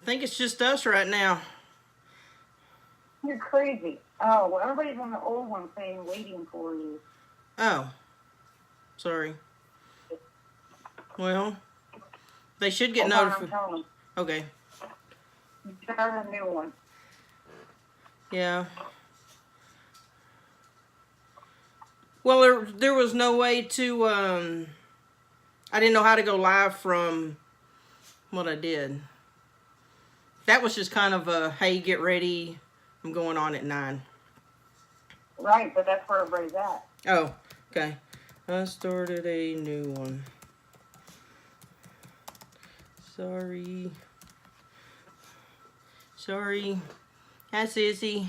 I think it's just us right now. You're crazy. Oh, well, everybody's on the old one saying waiting for you. Oh. Sorry. Well, they should get notified. Okay. You start a new one. Yeah. Well, there was no way to, I didn't know how to go live from what I did. That was just kind of a, hey, get ready, I'm going on at 9. Right, but that's where everybody's at. Oh, okay. I started a new one. Sorry. Hi, Sissy.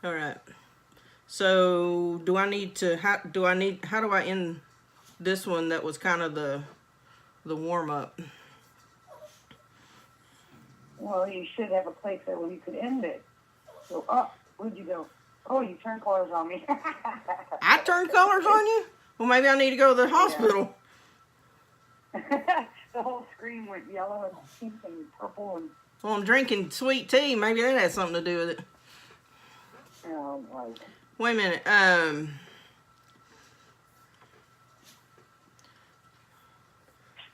All right. So, how do I end this one that was kind of the warm up? Well, you should have a place there where you could end it. So, where'd you go? Oh, you turned colors on me. I turned colors on you? Well, maybe I need to go to the hospital. Yeah. The whole screen went yellow and pink and purple and... Well, I'm drinking sweet tea. Maybe that has something to do with it. Oh, right. Wait a minute.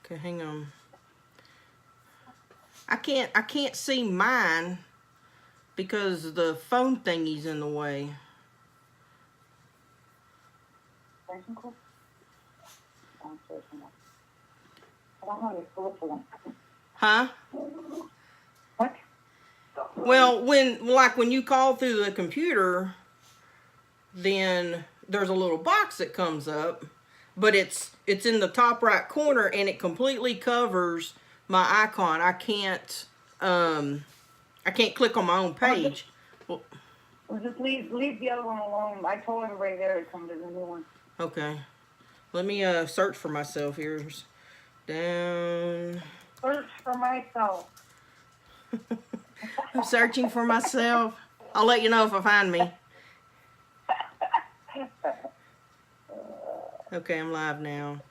Okay, hang on. I can't see mine because the phone thingy's in the way. Huh? What? Well, when you call through the computer, then there's a little box that comes up, but it's in the top right corner and it completely covers my icon. I can't click on my own page. Well, just leave the other one alone. I told everybody there to come to the new one. Okay. Let me search for myself here. Down. Search for myself. I'm searching for myself. I'll let you know if I find me. Okay, I'm live now.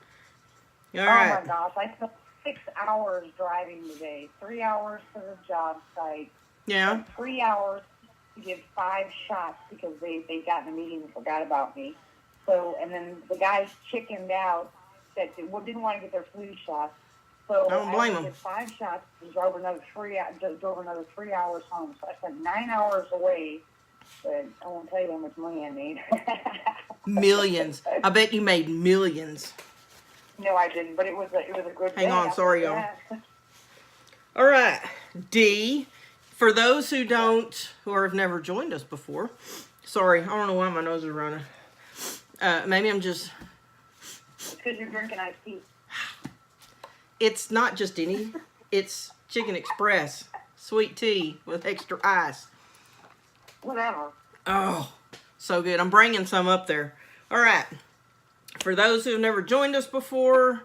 All right. Oh my gosh, I spent 6 hours driving today. 3 hours to the job site. Yeah. And 3 hours to give 5 shots because they got in a meeting and forgot about me. So, and then the guys chickened out that didn't want to get their flu shots. So I don't blame them. I did 5 shots and drove another 3 hours home. So I spent 9 hours away. But I won't tell you how much money I made. Millions. I bet you made millions. No, I didn't. But it was a good. Hang on, sorry, y'all. All right, D. For those who have never joined us before, sorry, I don't know why my nose is running. Maybe I'm just. It's because you're drinking iced tea. It's not just any. It's Chicken Express sweet tea with extra ice. Whatever. Oh, so good. I'm bringing some up there. All right. For those who have never joined us before,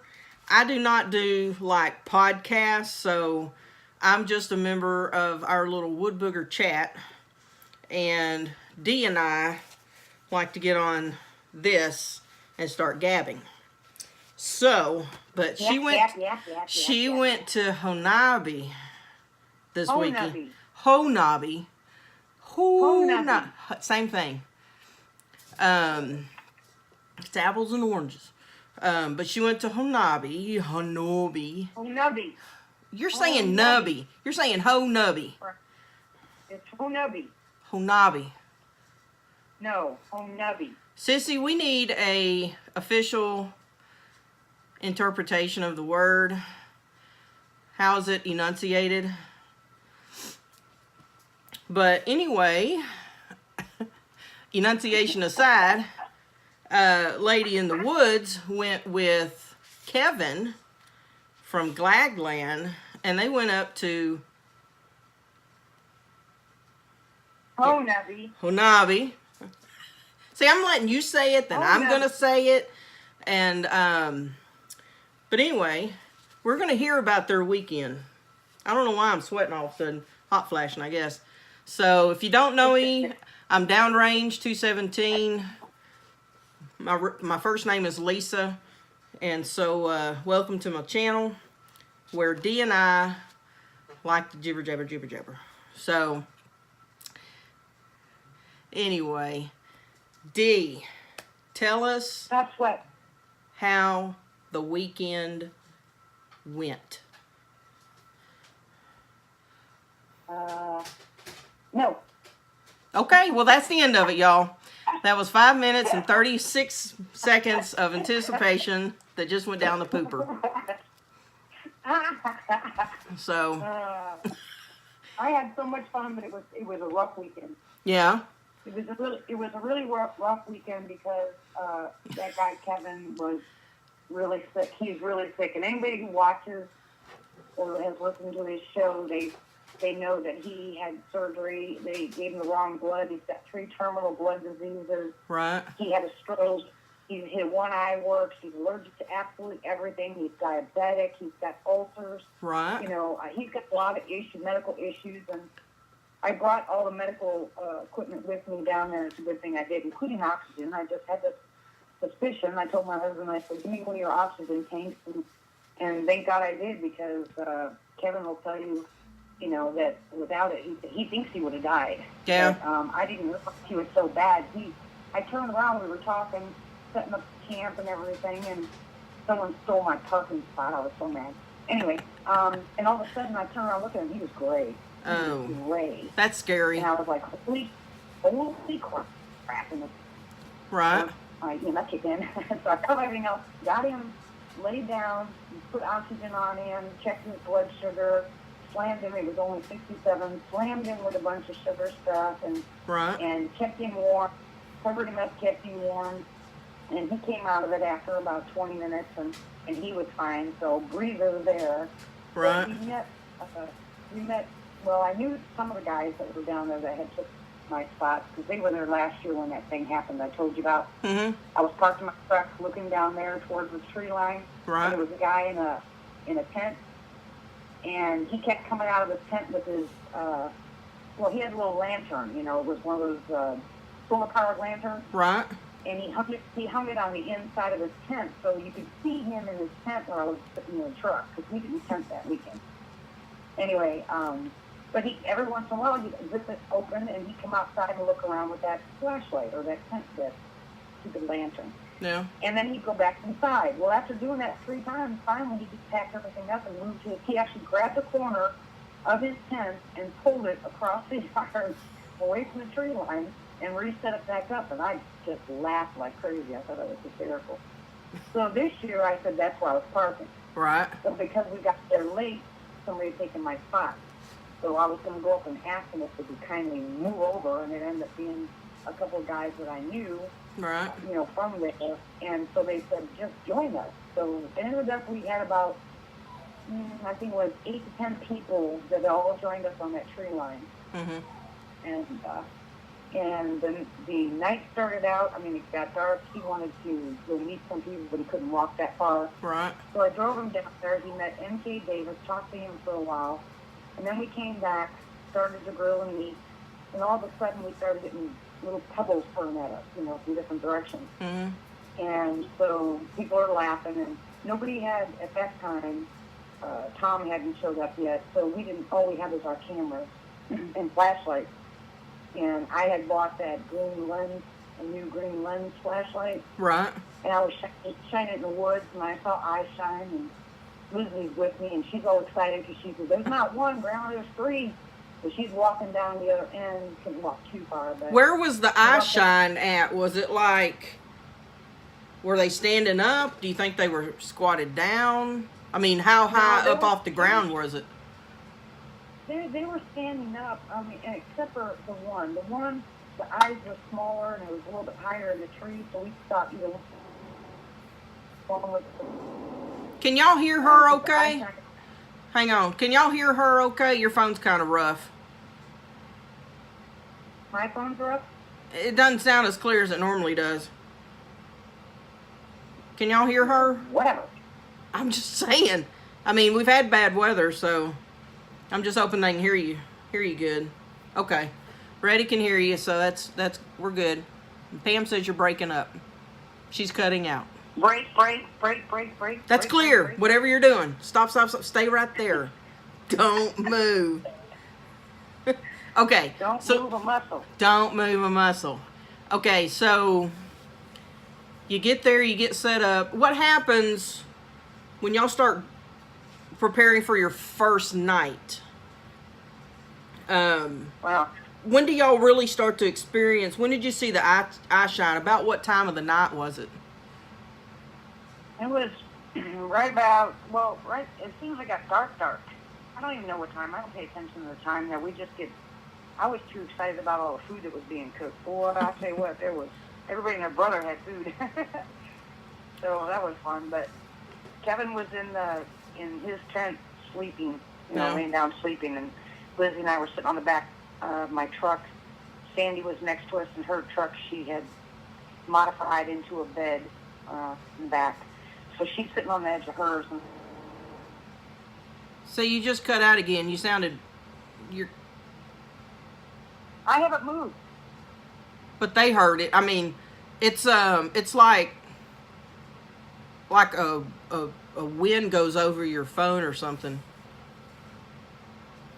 I do not do like podcasts, so I'm just a member of our little Wood Booger chat. And Dee and I like to get on this and start gabbing. So, but she went to Honabi this weekend. Honabi. Same thing. It's apples and oranges. But she went to Honabi. You're saying nubby. You're saying ho-nubby. It's Honabi. Honabi. No, Honabi. Sissy, we need a official interpretation of the word. How's it enunciated? But anyway, enunciation aside, Lady in the Woods went with Kevin from Glagland, and they went up to Honabi. See, I'm letting you say it, then I'm going to say it. And, but anyway, we're going to hear about their weekend. I don't know why I'm sweating all of a sudden. Hot flashing, I guess. So, if you don't know me, I'm downrange 217. My first name is Lisa, and so welcome to my channel where D and I like to jibber jabber jibber jabber. So anyway, D, tell us That's what. how the weekend went. No. Okay, well that's the end of it, y'all. That was 5 minutes and 36 seconds of anticipation that just went down the pooper. So I had so much fun, but it was a rough weekend. yeah. It was a really rough weekend because that guy Kevin was really sick. He's really sick, and anybody who watches or has listened to his show, they know that he had surgery. They gave him the wrong blood. He's got 3 terminal blood diseases. Right. He had a stroke. His one eye works. He's allergic to absolutely everything. He's diabetic. He's got ulcers. Right. You know, he's got a lot of medical issues, and I brought all the medical equipment with me down there. It's a good thing I did, including oxygen. I just had this suspicion. I told my husband, I said, give me one of your oxygen tanks, and thank God I did, because Kevin will tell you, you know, that without it, he thinks he would have died. Yeah. But, I didn't realize he was so bad. I turned around, we were talking, setting up camp and everything, and someone stole my parking spot. I was so mad. Anyway, and all of a sudden I turned around, looked at him, he was gray. Oh. He was gray. That's scary. And I was like, holy crap. And Right. that kicked in. So I covered everything else, got him laid down, put oxygen on him, checked his blood sugar, slammed him. It was only 67. Slammed him with a bunch of sugar stuff, and Right. and kept him warm. Covered him up, kept him warm, and he came out of it after about 20 minutes, and he was fine. So breather there. Right. We met. Well, I knew some of the guys that were down there that had took my spot, because they were there last year when that thing happened I told you about. Mm-hmm. I was parked in my truck looking down there towards the tree line. Right. And there was a guy in a tent, and he kept coming out of his tent with his, he had a little lantern, you know, it was one of those solar-powered lanterns. Right. And he hung it on the inside of his tent, so you could see him in his tent while I was sitting in the truck, because we didn't tent that weekend. Anyway, but every once in a while, he'd zip it open, and he'd come outside and look around with that flashlight or that tent set, stupid lantern. Yeah. And then he'd go back inside. Well, after doing that 3 times, finally he just packed everything up and moved he actually grabbed the corner of his tent and pulled it across the yard away from the tree line and reset it back up. And I just laughed like crazy. I thought it was hysterical. So this year I said that's where I was parking. Right. So because we got there late, somebody had taken my spot. So I was going to go up and ask them if they could kindly move over, and it ended up being a couple of guys that I knew, Right. you know, from there. And so they said, just join us. So it ended up we had about, I think it was 8 to 10 people that all joined us on that tree line. Mm-hmm. And then the night started out, I mean, it got dark. He wanted to go meet some people, but he couldn't walk that far. Right. So I drove him down there. He met M.K. Davis, talked to him for a while. And then we came back, started to grill and eat. And all of a sudden we started getting little pebbles thrown at us, you know, from different directions. Mm-hmm. And so people are laughing. And nobody had, at that time, Tom hadn't showed up yet. So we didn't, all we had was our cameras and flashlights. And I had bought that green lens, a new green lens flashlight. Right. And I was shining it in the woods, and I saw eyes shine, and Lizzie's with me, and she's all excited because she said, there's not one, Grandma, there's 3. So she's walking down the other end, couldn't walk too far. But where was the eye shine at? Was it like, were they standing up? Do you think they were squatted down? I mean, how high up off the ground was it? They were standing up, I mean, except for the one. The one, the eyes were smaller, and it was a little bit higher in the tree, so we thought, you know. Can y'all hear her okay? Hang on. Can y'all hear her okay? Your phone's kind of rough. My phone's rough? It doesn't sound as clear as it normally does. Can y'all hear her? Whatever. I'm just saying. I mean, we've had bad weather, so I'm just hoping they can hear you good. Okay. Reddy can hear you, so that's we're good. Pam says you're breaking up. She's cutting out. Break. That's clear. Break. Whatever you're doing, stop. Stay right there. Don't move. Okay. Don't move a muscle. Don't move a muscle. Okay, so you get there, you get set up. What happens when y'all start preparing for your first night? Well, when do y'all really start to experience? When did you see the eye shine? About what time of the night was it? it was right about, as soon as it got dark. I don't even know what time. I don't pay attention to the time. I was too excited about all the food that was being cooked. Boy, I tell you what, everybody and their brother had food. So that was fun. But Kevin was in his tent sleeping, laying down sleeping, and Lizzie and I were sitting on the back of my truck. Sandy was next to us in her truck. She had modified into a bed in the back. So she's sitting on the edge of hers. And so you just cut out again. You sounded, I haven't moved. But they heard it. I mean, it's like a wind goes over your phone or something.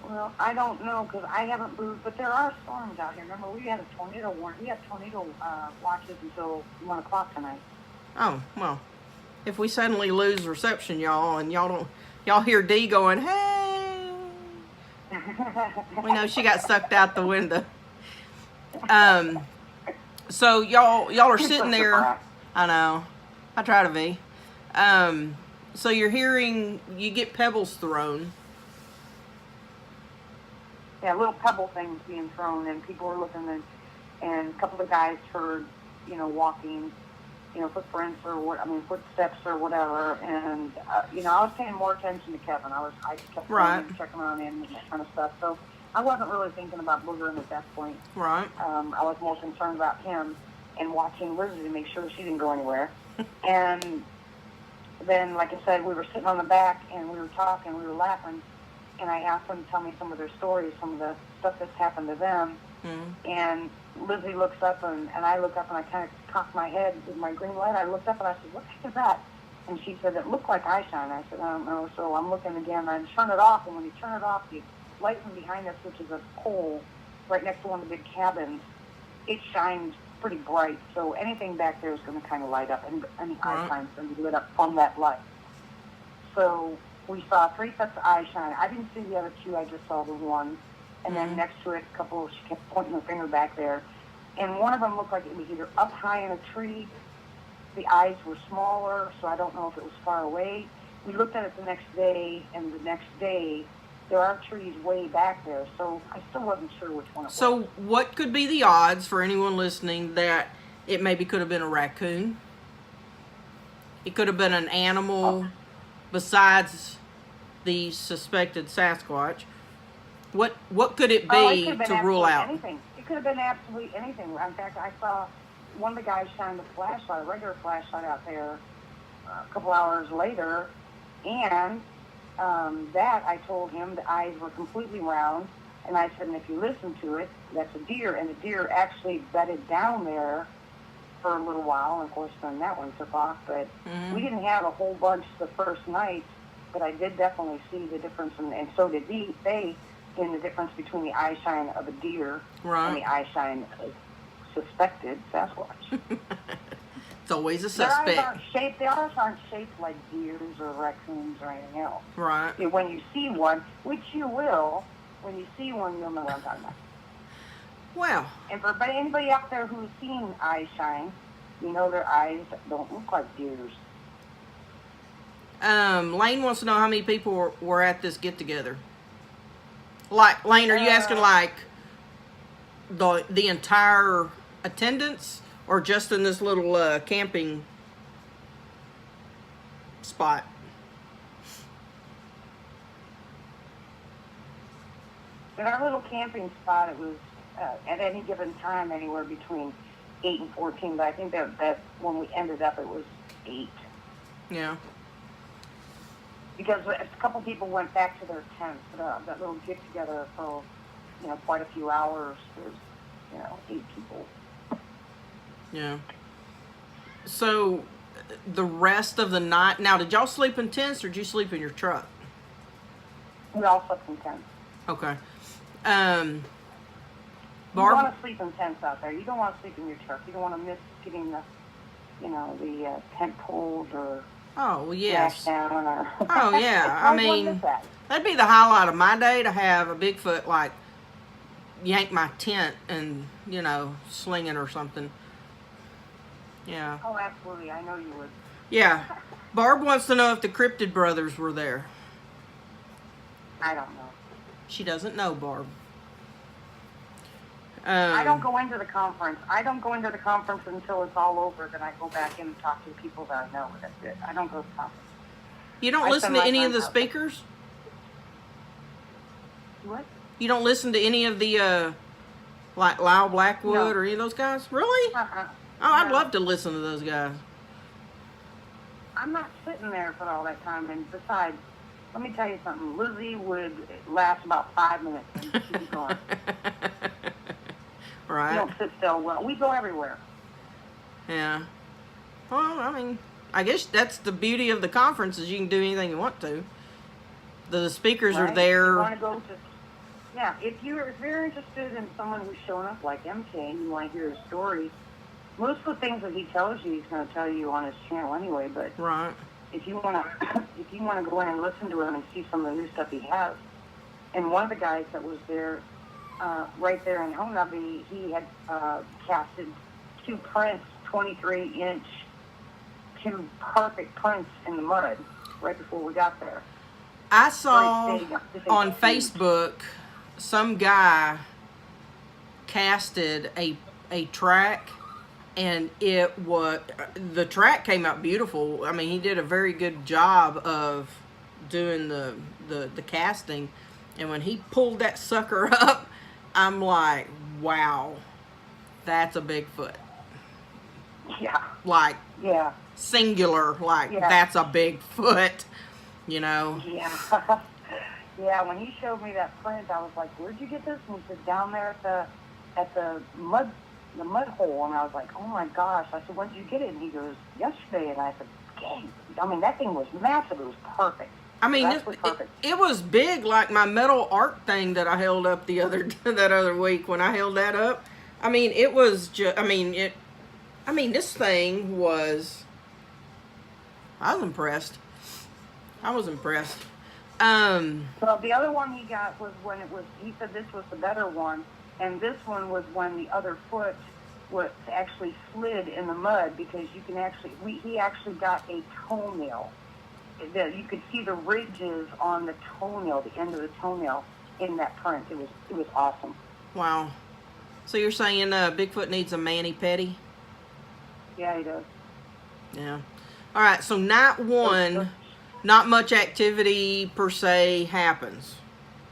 Well, I don't know because I haven't moved, but there are storms out here. Remember, we had a tornado warning. We had tornado watches until 1 o'clock tonight. Oh, well, if we suddenly lose reception, y'all, and y'all hear Dee going, hey, we know she got sucked out the window. So y'all are sitting there. I know. I try to be. So you're hearing, you get pebbles thrown. Yeah, little pebble things being thrown, and people were looking, and a couple of guys heard, walking, footprints footsteps or whatever, and I was paying more attention to Kevin. I kept checking on him and that kind of stuff. So I wasn't really thinking about boogering at that point. Right. I was more concerned about him and watching Lizzie to make sure she didn't go anywhere. And then, like I said, we were sitting on the back and we were talking, we were laughing, and I asked them to tell me some of their stories, some of the stuff that's happened to them. Mm-hmm. And Lizzie looks up, and I look up, and I kind of cocked my head with my green light. I looked up, and I said, what the heck is that? And she said, it looked like eye shine. I said, I don't know. So I'm looking again, and I turn it off, and when you turn it off, the light from behind us, which is a pole right next to one of the big cabins, it shines pretty bright. So anything back there is going to kind of light up, and any eye shine is going to be lit up from that light. So we saw 3 sets of eye shine. I didn't see the other 2. I just saw the one. And then next to it, she kept pointing her finger back there. And one of them looked like it was either up high in a tree. The eyes were smaller, so I don't know if it was far away. We looked at it the next day, and the next day, there are trees way back there. So I still wasn't sure which one it was. So what could be the odds for anyone listening that it maybe could have been a raccoon? It could have been an animal besides the suspected Sasquatch. What could it be to rule out? Anything. It could have been absolutely anything. In fact, I saw one of the guys shine a regular flashlight out there a couple hours later, and that I told him the eyes were completely round, and I said, and if you listen to it, that's a deer, and the deer actually bedded down there for a little while, and of course then that one took off, but we didn't have a whole bunch the first night, but I did definitely see the difference, and so did they, in the difference between the eye shine of a deer and the eye shine of suspected Sasquatch. It's always a suspect. The eyes aren't shaped like deers or raccoons or anything else. Right. When you see one, which you will, when you see one, you'll know what I'm talking about. Well. And for anybody out there who's seen eye shine, you know their eyes don't look like deers. Lane wants to know how many people were at this get-together. Like, Lane, are you asking, like, the entire attendance, or just in this little camping spot? In our little camping spot, it was, at any given time, anywhere between 8 and 14, but I think that when we ended up, it was 8. Yeah. Because a couple people went back to their tents, that little get-together for, quite a few hours. 8 people. Yeah. So, the rest of the night, now, did y'all sleep in tents or did you sleep in your truck? We all slept in tents. Okay. You Barb? want to sleep in tents out there. You don't want to sleep in your truck. You don't want to miss getting the tent pulled or Oh, well, yes. smashed down or... Oh, yeah. I mean, that'd be the highlight of my day, to have a Bigfoot, like, yank my tent and, sling it or something. Yeah. Oh, absolutely. I know you would. Yeah. Barb wants to know if the Cryptid brothers were there. I don't know. She doesn't know, Barb. I don't go into the conference. I don't go into the conference until it's all over. Then I go back in and talk to the people that I know. That's it. I don't go to the conference. You don't listen to any of the speakers? What? You don't listen to any of the, like Lyle Blackwood or any of those guys? Really? Uh-uh. Oh, I'd love to listen to those guys. I'm not sitting there for all that time. And besides, let me tell you something. Lizzie would last about 5 minutes and she'd be gone. Right. We don't sit still well. We go everywhere. Yeah. Well, I mean, I guess that's the beauty of the conference, is you can do anything you want to. The speakers are there. You want to go to... Yeah, if you're interested in someone who's showing up like MK and you want to hear his story, most of the things that he tells you, he's going to tell you on his channel anyway. But right. If you want to go in and listen to him and see some of the new stuff he has, and one of the guys that was there, right there in Honabi, he had casted 2 prints, 23-inch, 2 perfect prints in the mud right before we got there. I saw on Facebook some guy casted a track, and the track came out beautiful. I mean, he did a very good job of doing the casting, and when he pulled that sucker up, I'm like, wow, that's a Bigfoot. Yeah. Like, yeah. Singular, like, that's a Bigfoot, Yeah. Yeah, when he showed me that print, I was like, where'd you get this? And he said, down there at the mud hole. And I was like, oh my gosh. I said, when did you get it? And he goes, yesterday. And I said, dang. I mean, that thing was massive. It was perfect. I mean, it was big, like my metal art thing that I held up that other week. When I held that up, I mean, it was just, this thing was, I was impressed. So the other one he got was he said this was the better one, and this one was when the other foot was actually slid in the mud, because you can he actually got a toenail. You could see the ridges on the toenail, the end of the toenail in that print. It was awesome. Wow. So you're saying Bigfoot needs a mani-pedi? Yeah, he does. Yeah. All right, so night 1, not much activity per se happens.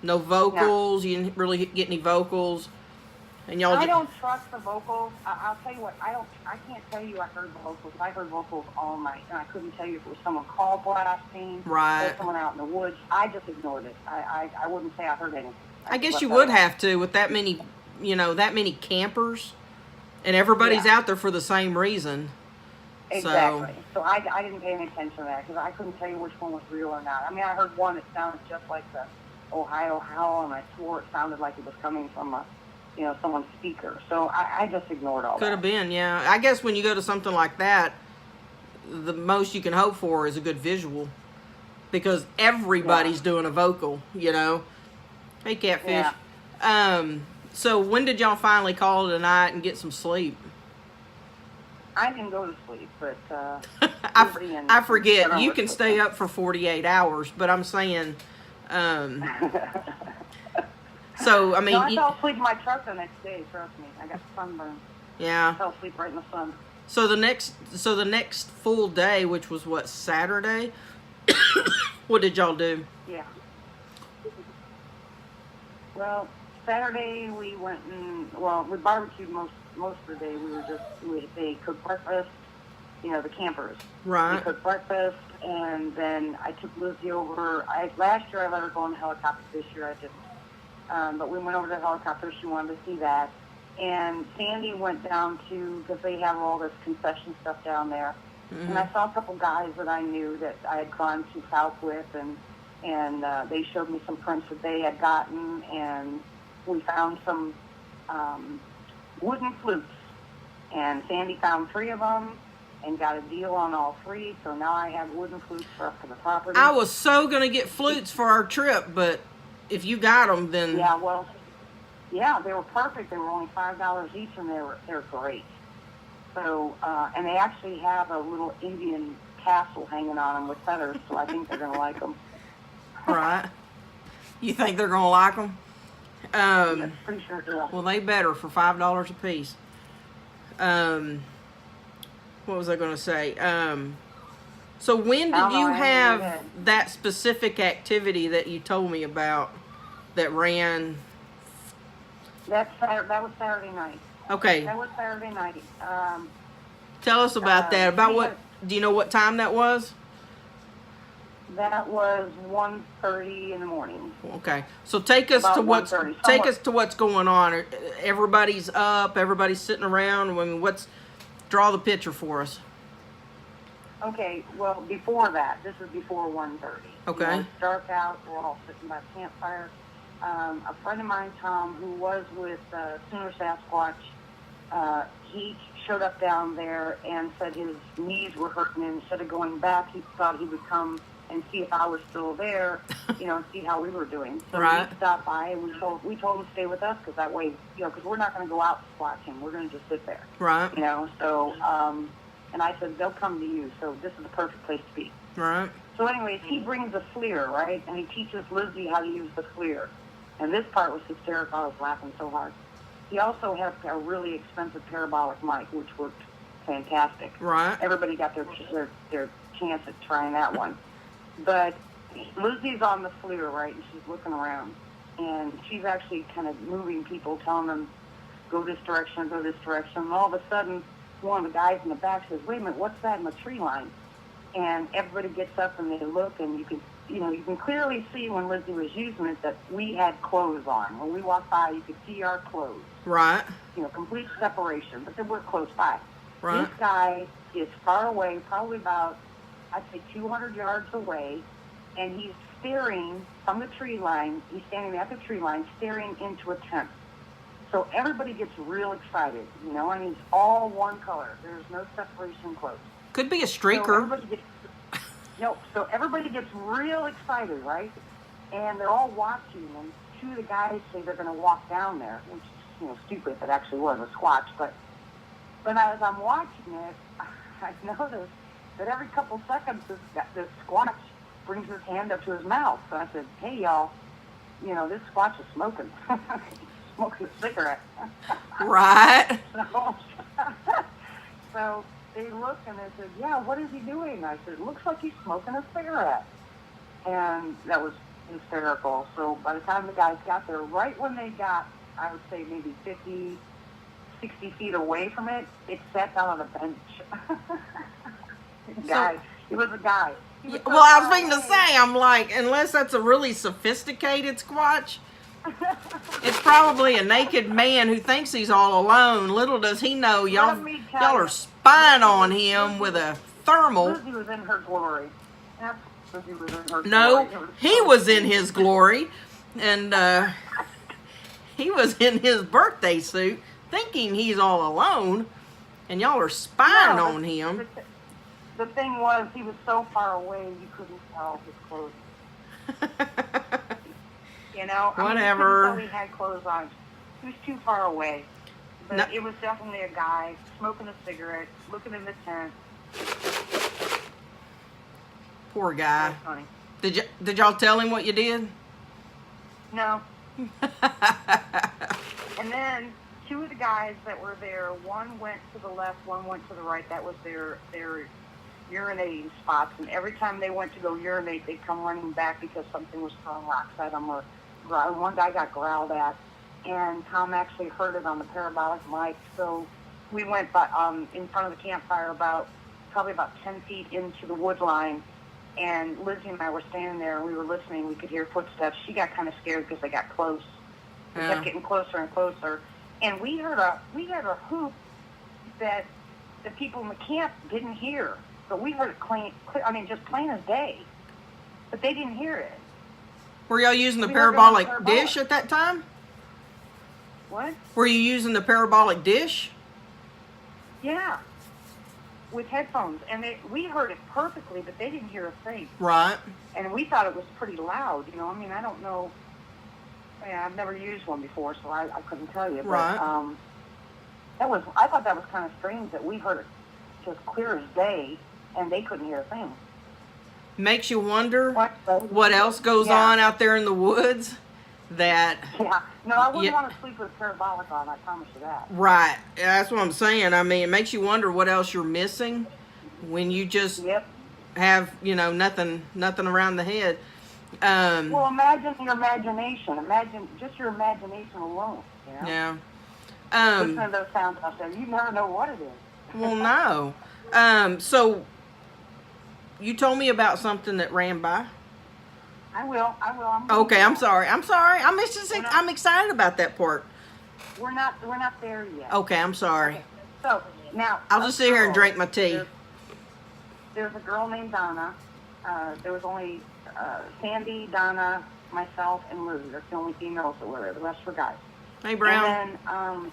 No vocals. No. You didn't really get any vocals. And y'all. I don't trust the vocals. I'll tell you what. I can't tell you I heard the vocals. I heard vocals all night, and I couldn't tell you if it was someone call blasting or someone out in the woods. I just ignored it. I wouldn't say I heard anything. I guess you would have to, with that many, that many campers, and everybody's out there for the same reason. Exactly. So I didn't pay any attention to that, because I couldn't tell you which one was real or not. I mean, I heard one that sounded just like the Ohio howl, and I swore it sounded like it was coming from someone's speaker. So I just ignored all that. Could have been, yeah. I guess when you go to something like that, the most you can hope for is a good visual, because everybody's doing a vocal, Hey, Catfish. Yeah. So when did y'all finally call it a night and get some sleep? I didn't go to sleep, but I forget. You can stay up for 48 hours, but I'm saying, so I mean, no, I fell asleep in my truck the next day. Trust me, I got sunburned. Yeah. I fell asleep right in the sun. So the next full day, which was what, Saturday? What did y'all do? Yeah. Well, Saturday we went we barbecued most of the day. They cooked breakfast, the campers. Right. They cooked breakfast, and then I took Lizzie over. Last year I let her go on the helicopter. This year I didn't. But we went over to the helicopter. She wanted to see that. And Sandy went down to, because they have all this concession stuff down there. Mm-hmm. And I saw a couple guys that I knew that I had gone to South with, and they showed me some prints that they had gotten, and we found some wooden flutes. And Sandy found 3 of them and got a deal on all 3, so now I have wooden flutes for the property. I was so going to get flutes for our trip, but if you got them, then... Yeah, well, yeah, they were perfect. They were only $5 each, and they're great. So, and they actually have a little Indian tassel hanging on them with feathers, so I think they're going to like them. Right. You think they're going to like them? Yeah, pretty sure they will. Well, they better for $5 a piece. What was I going to say? So when did you have that specific activity that you told me about that ran? That was Saturday night. Okay. That was Saturday night. Tell us about that. About what? Do you know what time that was? That was 1:30 in the morning. Okay. So take us to what's going on. Everybody's up. Everybody's sitting around. I mean, draw the picture for us. Okay. Well, before that, this is before 1:30. Okay. It's dark out. We're all sitting by the campfire. A friend of mine, Tom, who was with Sooner Sasquatch, he showed up down there and said his knees were hurting, and instead of going back, he thought he would come and see if I was still there, and see how we were doing. So right. We stopped by, and we told him to stay with us, because that way, because we're not going to go out squatching. We're going to just sit there. Right. So, and I said, they'll come to you, so this is the perfect place to be. Right. So anyways, he brings a FLIR, right, and he teaches Lizzie how to use the FLIR. And this part was hysterical. I was laughing so hard. He also had a really expensive parabolic mic, which worked fantastic. Right. Everybody got their chance at trying that one. But Lizzie's on the FLIR, right, and she's looking around. And she's actually kind of moving people, telling them, go this direction, go this direction. And all of a sudden, one of the guys in the back says, wait a minute, what's that in the tree line? And everybody gets up and they look, and you can clearly see when Lizzie was using it that we had clothes on. When we walked by, you could see our clothes. Right. Complete separation, but they were close by. Right. This guy is far away, probably about, I'd say 200 yards away, and he's staring from the tree line. He's standing at the tree line, staring into a tent. So everybody gets real excited, and it's all one color. There's no separation clothes. Could be a streaker. So everybody gets real excited, right? And they're all watching, and 2 of the guys say they're going to walk down there, which is, stupid if it actually was a squatch. But as I'm watching it, I noticed that every couple seconds this squatch brings his hand up to his mouth. So I said, hey, y'all, this squatch is smoking. Smoking a cigarette. Right. So they looked and they said, yeah, what is he doing? I said, it looks like he's smoking a cigarette. And that was hysterical. So by the time the guys got there, right when they got, I would say maybe 50, 60 feet away from it, it sat down on a bench. It was a guy. Well, I was thinking to say, I'm like, unless that's a really sophisticated squatch, it's probably a naked man who thinks he's all alone. Little does he know, y'all are spying on him with a thermal. Lizzie was in her glory. Lizzie was in her glory. No, he was in his glory, and he was in his birthday suit, thinking he's all alone, and y'all are spying on him. The thing was, he was so far away, you couldn't tell his clothes. Whatever. I mean, he had clothes on. He was too far away. But It was definitely a guy smoking a cigarette, looking in the tent. Poor guy. That was funny. Did y'all tell him what you did? No. And then 2 of the guys that were there, one went to the left, one went to the right. That was their urinating spots. And every time they went to go urinate, they'd come running back because something was throwing rocks at them, or one guy got growled at. And Tom actually heard it on the parabolic mic. So we went in front of the campfire probably about 10 feet into the wood line. And Lizzie and I were standing there, and we were listening. We could hear footsteps. She got kind of scared because they got close. They kept getting closer and closer. And we heard a hoop that the people in the camp didn't hear, but we heard it clear, I mean, just plain as day. But they didn't hear it. Were y'all using the We heard it on the parabolic dish at that time? What? Were you using the parabolic dish? Yeah, with headphones, and we heard it perfectly, but they didn't hear a thing. Right. And we thought it was pretty loud. You know, I mean, I don't know. Yeah, I've never used one before, so I couldn't tell you. But, Right. I thought that was kind of strange that we heard it just clear as day, and they couldn't hear a thing. Makes you wonder what else goes on out there in the woods that... Yeah. No, I wouldn't want to sleep with parabolic on, I promise you that. Right. That's what I'm saying. I mean, it makes you wonder what else you're missing when you just have, nothing around the head. Well, imagine your imagination. Imagine just your imagination alone. You know? Yeah. Listen to those sounds out there. You never know what it is. Well, no. So, you told me about something that ran by. I will. Okay, I'm sorry. I'm excited about that part. We're not there yet. Okay, I'm sorry. Okay. So now I'll just sit here and drink my tea. There's a girl named Donna. There was only Sandy, Donna, myself, and Lizzie. That's the only females that were there. The rest were guys. Hey, Brown. And then,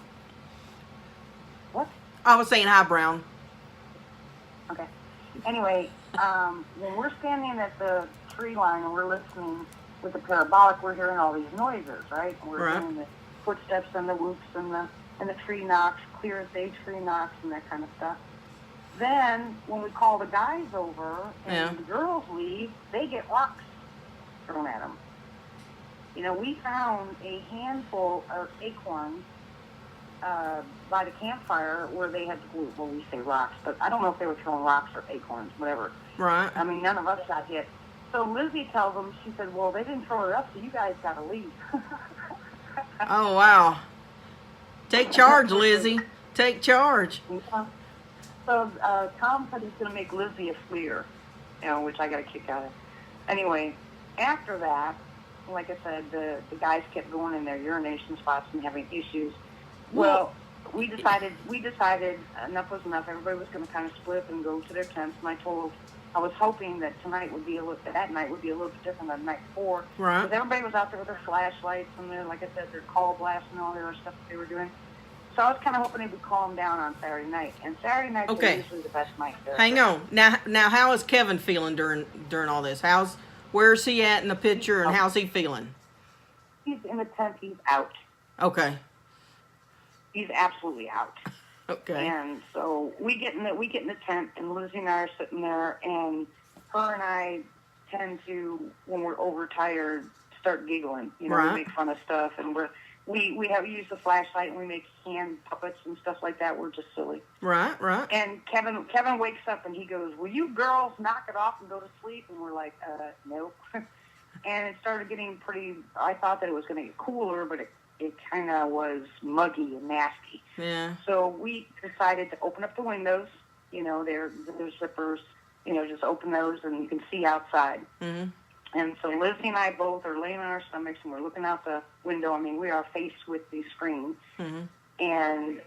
what? I was saying hi, Brown. Okay. Anyway, when we're standing at the tree line and we're listening with the parabolic, we're hearing all these noises, right? And we're hearing the footsteps and the whoops and the tree knocks, clear as day tree knocks and that kind of stuff. Then, when we call the guys over and the girls leave, they get rocks thrown at them. You know, we found a handful of acorns by the campfire where they had, well, we say rocks, but I don't know if they were throwing rocks or acorns, whatever. Right. I mean, none of us got hit. So Lizzie tells them, she said, well, they didn't throw it up, so you guys got to leave. Oh, wow. Take charge, Lizzie. Take charge. Yeah. So Tom said he's going to make Lizzie a fleer, which I got a kick out of. Anyway, after that, like I said, the guys kept going in their urination spots and having issues. Well, we decided enough was enough. Everybody was going to kind of split and go to their tents. And I was hoping that that night would be a little bit different than the night before. Right. Because everybody was out there with their flashlights and like I said, their call blasts and all the other stuff that they were doing. So I was kind of hoping they would calm down on Saturday night. And Saturday night is usually the best night there. Hang on. Now, how is Kevin feeling during all this? Where's he at in the picture, and how's he feeling? He's in the tent. He's out. Okay. He's absolutely out. Okay. And so we get in the tent, and Lizzie and I are sitting there, and her and I tend to, when we're overtired, start giggling. Right. We make fun of stuff, and we use the flashlight, and we make hand puppets and stuff like that. We're just silly. Right. And Kevin wakes up, and he goes, "Will you girls knock it off and go to sleep?" And we're like, "Nope." And it started getting pretty. I thought that it was going to get cooler, but it kind of was muggy and nasty. Yeah. So we decided to open up the windows. They're zippers. Just open those, and you can see outside. Mm-hmm. And so Lizzie and I both are laying on our stomachs, and we're looking out the window. I mean, we are faced with the screen. Mm-hmm. And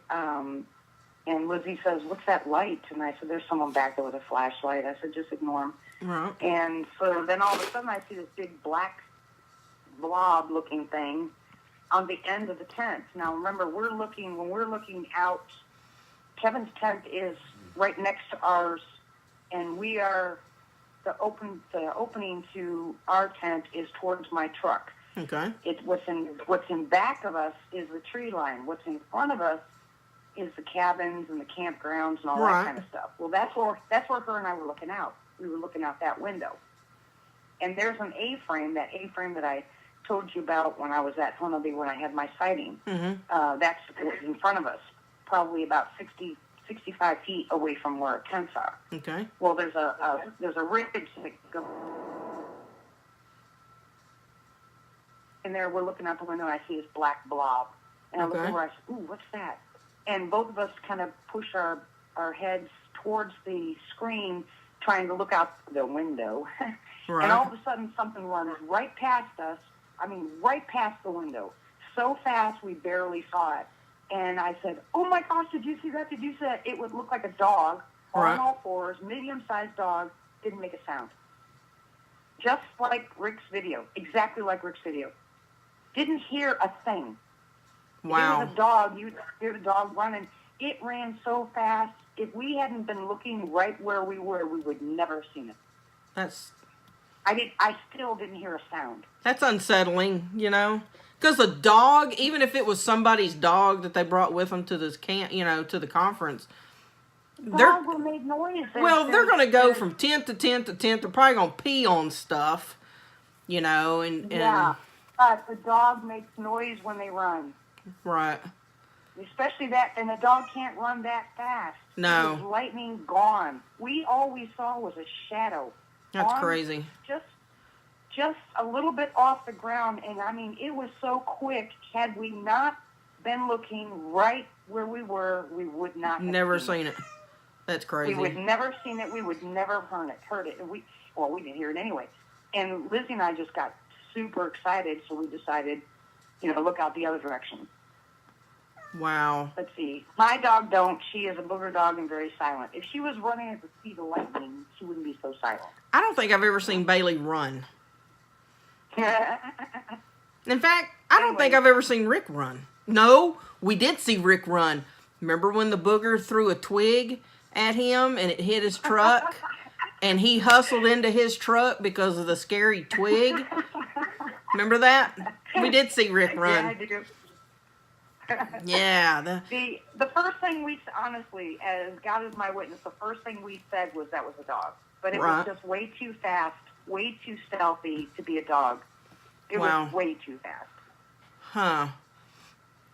Lizzie says, "What's that light?" And I said, "There's someone back there with a flashlight." I said, "Just ignore him." Right. And so then all of a sudden I see this big black blob-looking thing on the end of the tent. Now remember, when we're looking out, Kevin's tent is right next to ours, and we are the opening to our tent is towards my truck. Okay. What's in back of us is the tree line. What's in front of us is the cabins and the campgrounds and all that kind of stuff. Well, that's where her and I were looking out. We were looking out that window. And there's an A-frame, that A-frame that I told you about when I was at Honolulu when I had my sighting. Mm-hmm. That's in front of us, probably about 65 feet away from where our tents are. Okay. Well, there's a ridge that goes. And there we're looking out the window and I see this black blob. And I look over, I said, "Ooh, what's that?" And both of us kind of push our heads towards the screen, trying to look out the window. Right. And all of a sudden, something runs right past us. I mean, right past the window. So fast, we barely saw it. And I said, "Oh my gosh, did you see that? Did you see that?" It would look like a dog on all fours, medium-sized dog, didn't make a sound. Just like Rick's video, exactly like Rick's video. Didn't hear a thing. Wow. If it was a dog, you'd hear the dog running. It ran so fast. If we hadn't been looking right where we were, we would never have seen it. I still didn't hear a sound. That's unsettling, you know? Because a dog, even if it was somebody's dog that they brought with them to this camp, you know, to the conference, Dogs will make noise. They're going to go from tent to tent to tent. They're probably going to pee on stuff, you know, and yeah. But the dog makes noise when they run. Right. Especially that, and the dog can't run that fast. No. With lightning gone. All we saw was a shadow. That's crazy. Just a little bit off the ground, and I mean, it was so quick. Had we not been looking right where we were, we would not have never seen it. That's crazy. We would never seen it. We would never heard it. We didn't hear it anyway. And Lizzie and I just got super excited, so we decided, look out the other direction. Wow. Let's see. My dog don't. She is a booger dog and very silent. If she was running at the speed of lightning, she wouldn't be so silent. I don't think I've ever seen Bailey run. In fact, I don't think I've ever seen Rick run. No, we did see Rick run. Remember when the booger threw a twig at him and it hit his truck? And he hustled into his truck because of the scary twig? Remember that? We did see Rick run. Yeah, I do. Yeah. The first thing honestly, as God is my witness, the first thing we said was that was a dog. But it was just way too fast, way too stealthy to be a dog. It was way too fast. Huh.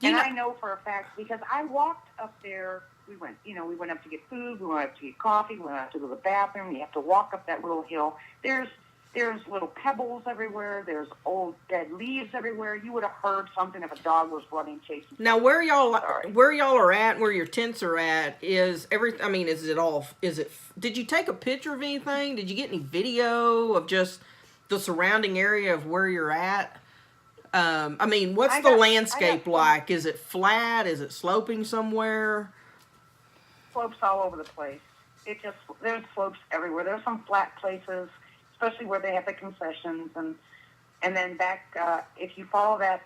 And I know for a fact because I walked up there. We went up to get food. We went up to get coffee. We went up to go to the bathroom. You have to walk up that little hill. There's little pebbles everywhere. There's old dead leaves everywhere. You would have heard something if a dog was running chasing. Now, where y'all are at, where your tents are at, did you take a picture of anything? Did you get any video of just the surrounding area of where you're at? What's the landscape like? Is it flat? Is it sloping somewhere? Slopes all over the place. There's slopes everywhere. There's some flat places, especially where they have the concessions, and then back, if you follow that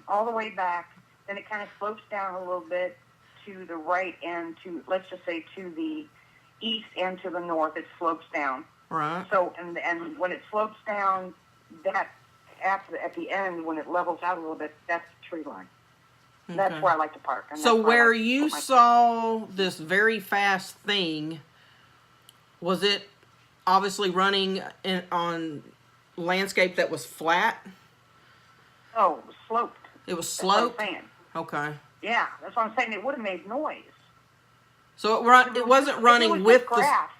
all the way back, then it kind of slopes down a little bit to the right and let's just say to the east and to the north, it slopes down. Right. So, and when it slopes down, that at the end, when it levels out a little bit, that's the tree line. Okay. That's where I like to park. So where you saw this very fast thing, was it obviously running on landscape that was flat? Oh, it was sloped. It was sloped? That's what I'm saying. Okay. Yeah, that's what I'm saying. It would have made noise. So it wasn't running with grass.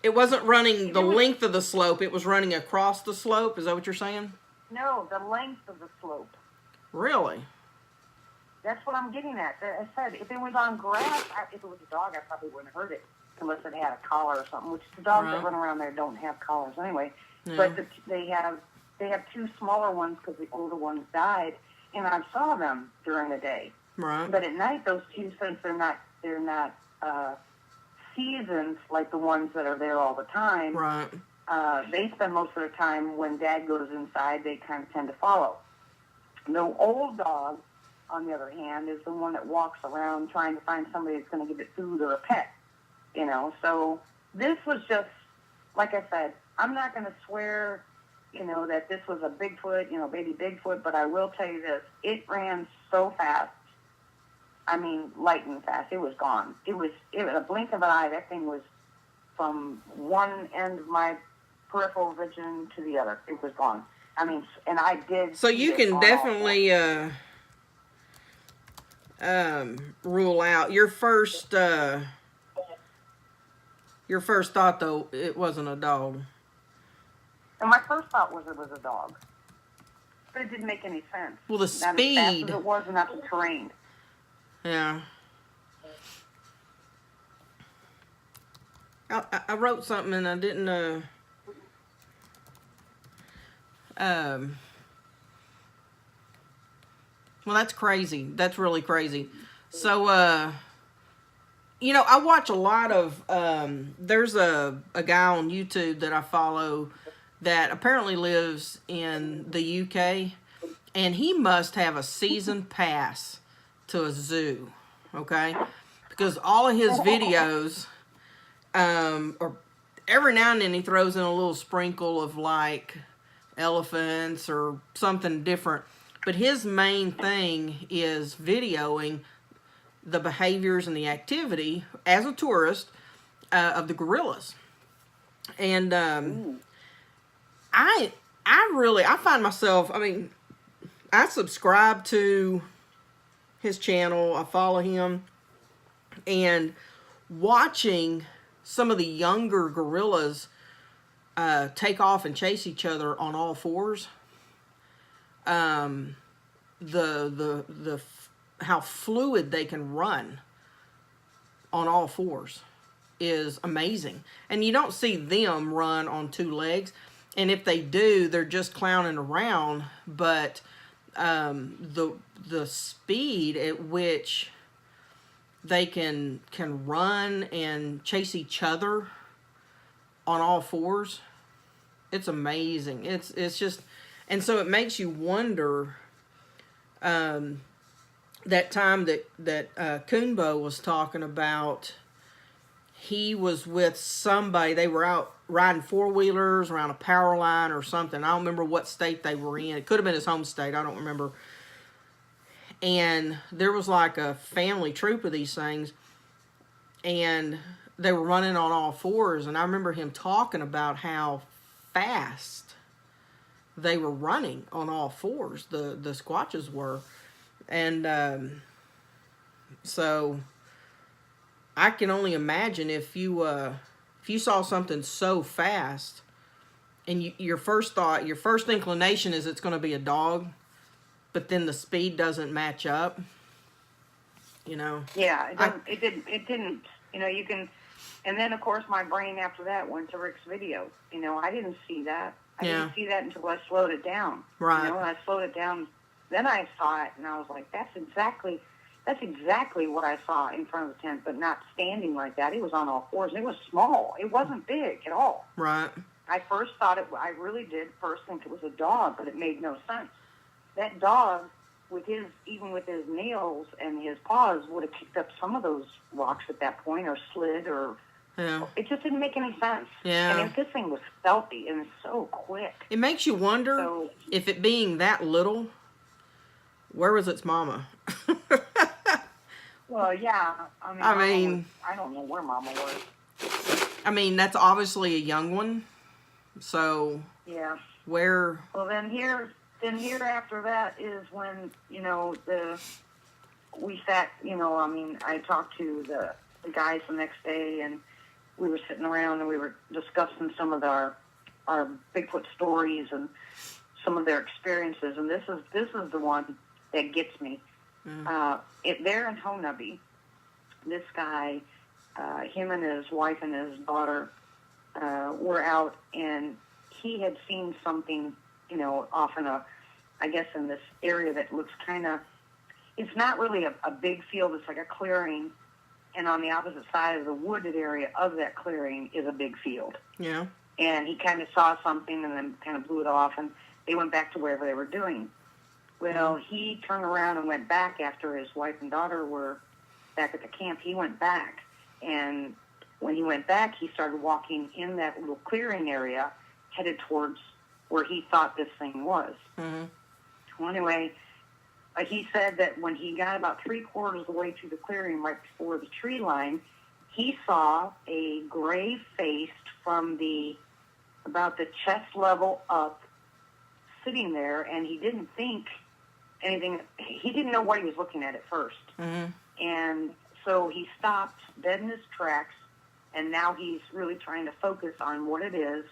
It wasn't running the length of the slope. It was running across the slope. Is that what you're saying? No, the length of the slope. Really? That's what I'm getting at. I said, if it was on grass, if it was a dog, I probably wouldn't have heard it unless it had a collar or something, which the dogs that run around there don't have collars anyway. Yeah. But they have two smaller ones because the older ones died, and I saw them during the day. Right. But at night, those two, since they're not seasons like the ones that are there all the time. Right. They spend most of their time when Dad goes inside. They kind of tend to follow. The old dog, on the other hand, is the one that walks around trying to find somebody that's going to give it food or a pet. So this was just, like I said, I'm not going to swear, that this was a Bigfoot, baby Bigfoot, but I will tell you this. It ran so fast. I mean, lightning fast. It was gone. It was a blink of an eye. That thing was from one end of my peripheral vision to the other. It was gone. I mean, and I did. So you can definitely rule out your first thought, though, it wasn't a dog. And my first thought was it was a dog, but it didn't make any sense. Well, the not speed. As fast as it was, and not the terrain. Yeah. I wrote something and I didn't. Well, that's crazy. That's really crazy. So, you know, I watch a lot of, there's a guy on YouTube that I follow that apparently lives in the UK, and he must have a season pass to a zoo, okay? Because all of his videos, or every now and then he throws in a little sprinkle of like elephants or something different. But his main thing is videoing the behaviors and the activity as a tourist of the gorillas. And I find myself, I mean, I subscribe to his channel, I follow him, and watching some of the younger gorillas take off and chase each other on all fours. The how fluid they can run on all fours is amazing. And you don't see them run on two legs. And if they do, they're just clowning around. But the speed at which they can run and chase each other on all fours, it's amazing. It's just, and so it makes you wonder. That time that Kunbo was talking about, he was with somebody. They were out riding four-wheelers around a power line or something. I don't remember what state they were in. It could have been his home state. I don't remember. And there was like a family troop of these things, and they were running on all fours. And I remember him talking about how fast they were running on all fours. The Squatches were. And so I can only imagine if you saw something so fast, and your first thought, your first inclination is it's going to be a dog, but then the speed doesn't match up. You know. Yeah, it didn't. You know, you can, and then of course my brain after that went to Rick's video. You know, I didn't see that. I didn't see that until I slowed it down. Right. You know, when I slowed it down. Then I saw it, and I was like, that's exactly what I saw in front of the tent, but not standing like that. It was on all fours. It was small. It wasn't big at all. Right. I first thought I really did first think it was a dog, but it made no sense. That dog, even with his nails and his paws, would have picked up some of those rocks at that point, or slid, or... Yeah. It just didn't make any sense. Yeah. And this thing was stealthy and so quick. It makes you wonder if it being that little... Where was its mama? Well, yeah. I mean, I don't know where Mama was. I mean, that's obviously a young one. So yeah. Where? Well, then here after that is when we sat. I mean, I talked to the guys the next day, and we were sitting around and we were discussing some of our Bigfoot stories and some of their experiences. And this is the one that gets me. There in Honaby, this guy, him and his wife and his daughter were out, and he had seen something, off in this area that looks kind of, it's not really a big field, it's like a clearing, and on the opposite side of the wooded area of that clearing is a big field. Yeah. And he kind of saw something and then kind of blew it off, and they went back to wherever they were doing. Well, he turned around and went back after his wife and daughter were back at the camp. He went back, and when he went back, he started walking in that little clearing area, headed towards where he thought this thing was. Mm-hmm. Well, anyway, he said that when he got about 3/4 of the way through the clearing, right before the tree line, he saw a gray face from about the chest level up, sitting there, and he didn't think anything. He didn't know what he was looking at first. Mm-hmm. And so he stopped dead in his tracks, and now he's really trying to focus on what it is,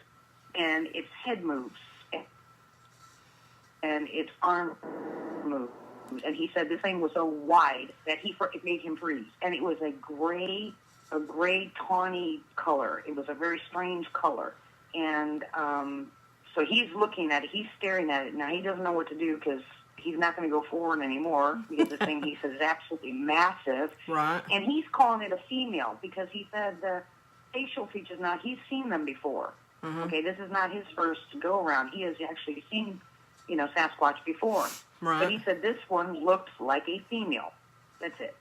and its head moves, and its arm moves. And he said this thing was so wide that it made him freeze. And it was a gray tawny color. It was a very strange color. And so he's looking at it. He's staring at it. Now, he doesn't know what to do because he's not going to go forward anymore because the thing, he says, is absolutely massive. Right. And he's calling it a female because he said the facial features, now he's seen them before. Mm-hmm. Okay, this is not his first go-around. He has actually seen, Sasquatch before. Right. But he said this one looked like a female. That's it,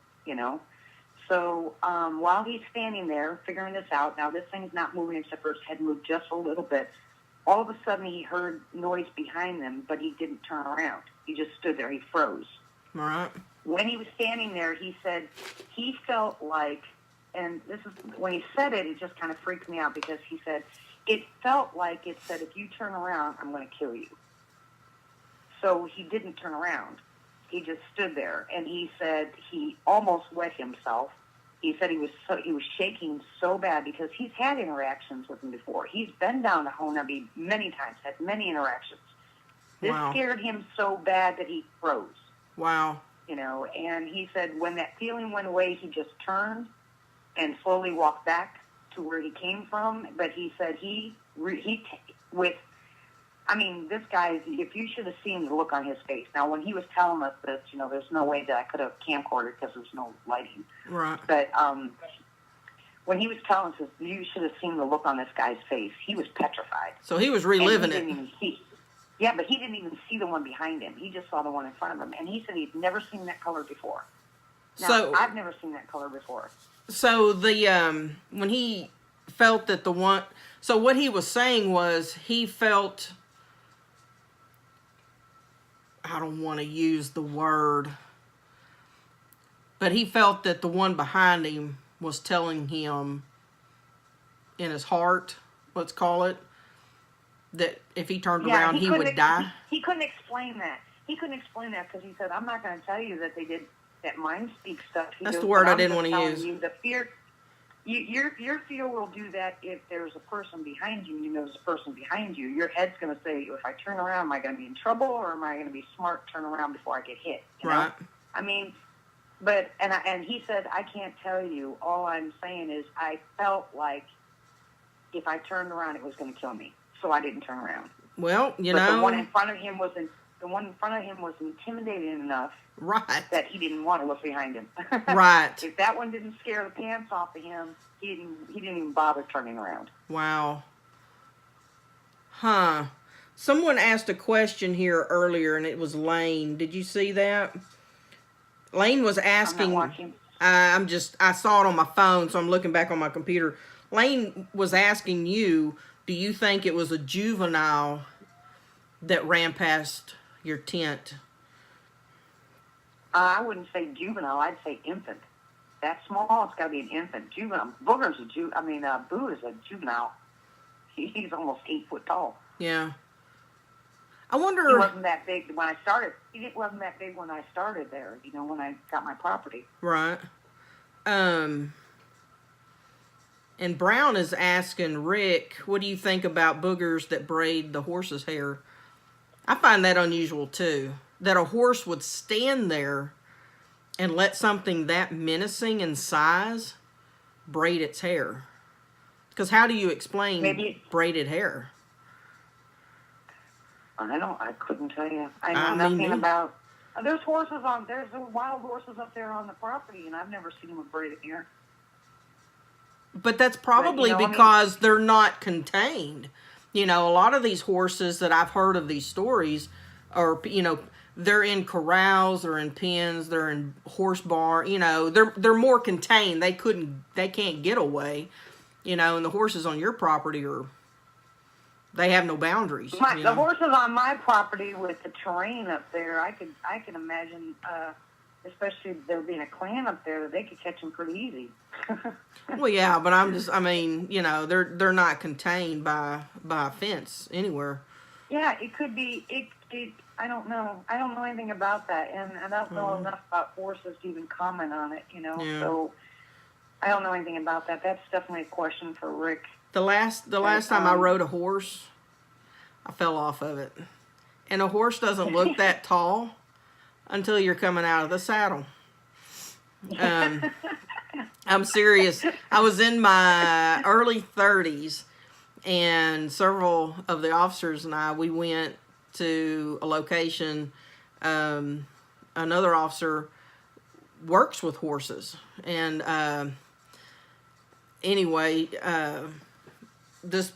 So while he's standing there figuring this out, now this thing's not moving except for his head moved just a little bit. All of a sudden he heard noise behind them, but he didn't turn around. He just stood there. He froze. All right. When he was standing there, he said he felt like, and this is, when he said it, it just kind of freaked me out because he said, it felt like it said, if you turn around, I'm going to kill you. So he didn't turn around. He just stood there, and he said he almost wet himself. He said he was shaking so bad because he's had interactions with him before. He's been down to Honabi many times, had many interactions. This scared him so bad that he froze. Wow. And he said when that feeling went away, he just turned and slowly walked back to where he came from. But he said this guy, if you should have seen the look on his face. Now, when he was telling us this, there's no way that I could have camcorded because there's no lighting. Right. But when he was telling us this, you should have seen the look on this guy's face. He was petrified. So he was reliving it. Yeah, but he didn't even see the one behind him. He just saw the one in front of him. And he said he'd never seen that color before. Now, I've never seen that color before. So when he felt that so what he was saying was he felt, I don't want to use the word, but he felt that the one behind him was telling him in his heart, let's call it, that if he turned around, he would die. He couldn't explain that. He couldn't explain that because he said, I'm not going to tell you that they did that mind speak stuff. That's the word I didn't want to use. The fear, your fear will do that if there's a person behind you, there's a person behind you. Your head's going to say, if I turn around, am I going to be in trouble or am I going to be smart, turn around before I get hit? Right. I mean, but, and he said, I can't tell you. All I'm saying is I felt like if I turned around, it was going to kill me. So I didn't turn around. Well, the one in front of him was intimidating enough, right, that he didn't want to look behind him. Right. If that one didn't scare the pants off of him, he didn't even bother turning around. Wow. Huh. Someone asked a question here earlier, and it was Lane. Did you see that? Lane was asking. I'm not watching. I saw it on my phone, so I'm looking back on my computer. Lane was asking you, do you think it was a juvenile that ran past your tent? I wouldn't say juvenile. I'd say infant. That small, it's got to be an infant. Juvenile. Boo is a juvenile. He's almost 8 foot tall. Yeah. I wonder. He wasn't that big when I started. He wasn't that big when I started there. When I got my property. Right. And Brown is asking Rick, what do you think about boogers that braid the horse's hair? I find that unusual too. That a horse would stand there and let something that menacing in size braid its hair. Because how do you explain braided hair? I couldn't tell you. I know nothing about. There's wild horses up there on the property, and I've never seen them with braided hair. But that's probably because they're not contained. A lot of these horses that I've heard of these stories are, they're in corrals, they're in pens, they're in horse barn. They're more contained. They can't get away. And the horses on your property they have no boundaries. The horses on my property with the terrain up there, I can imagine, especially there being a clan up there, that they could catch them pretty easy. Well, yeah, but they're not contained by a fence anywhere. Yeah, it could be. I don't know. I don't know anything about that, and I don't know enough about horses to even comment on it. Yeah. So I don't know anything about that. That's definitely a question for Rick. The last time I rode a horse, I fell off of it, and a horse doesn't look that tall until you're coming out of the saddle. I'm serious. I was in my early 30s, and several of the officers and we went to a location Another officer works with horses. And anyway, this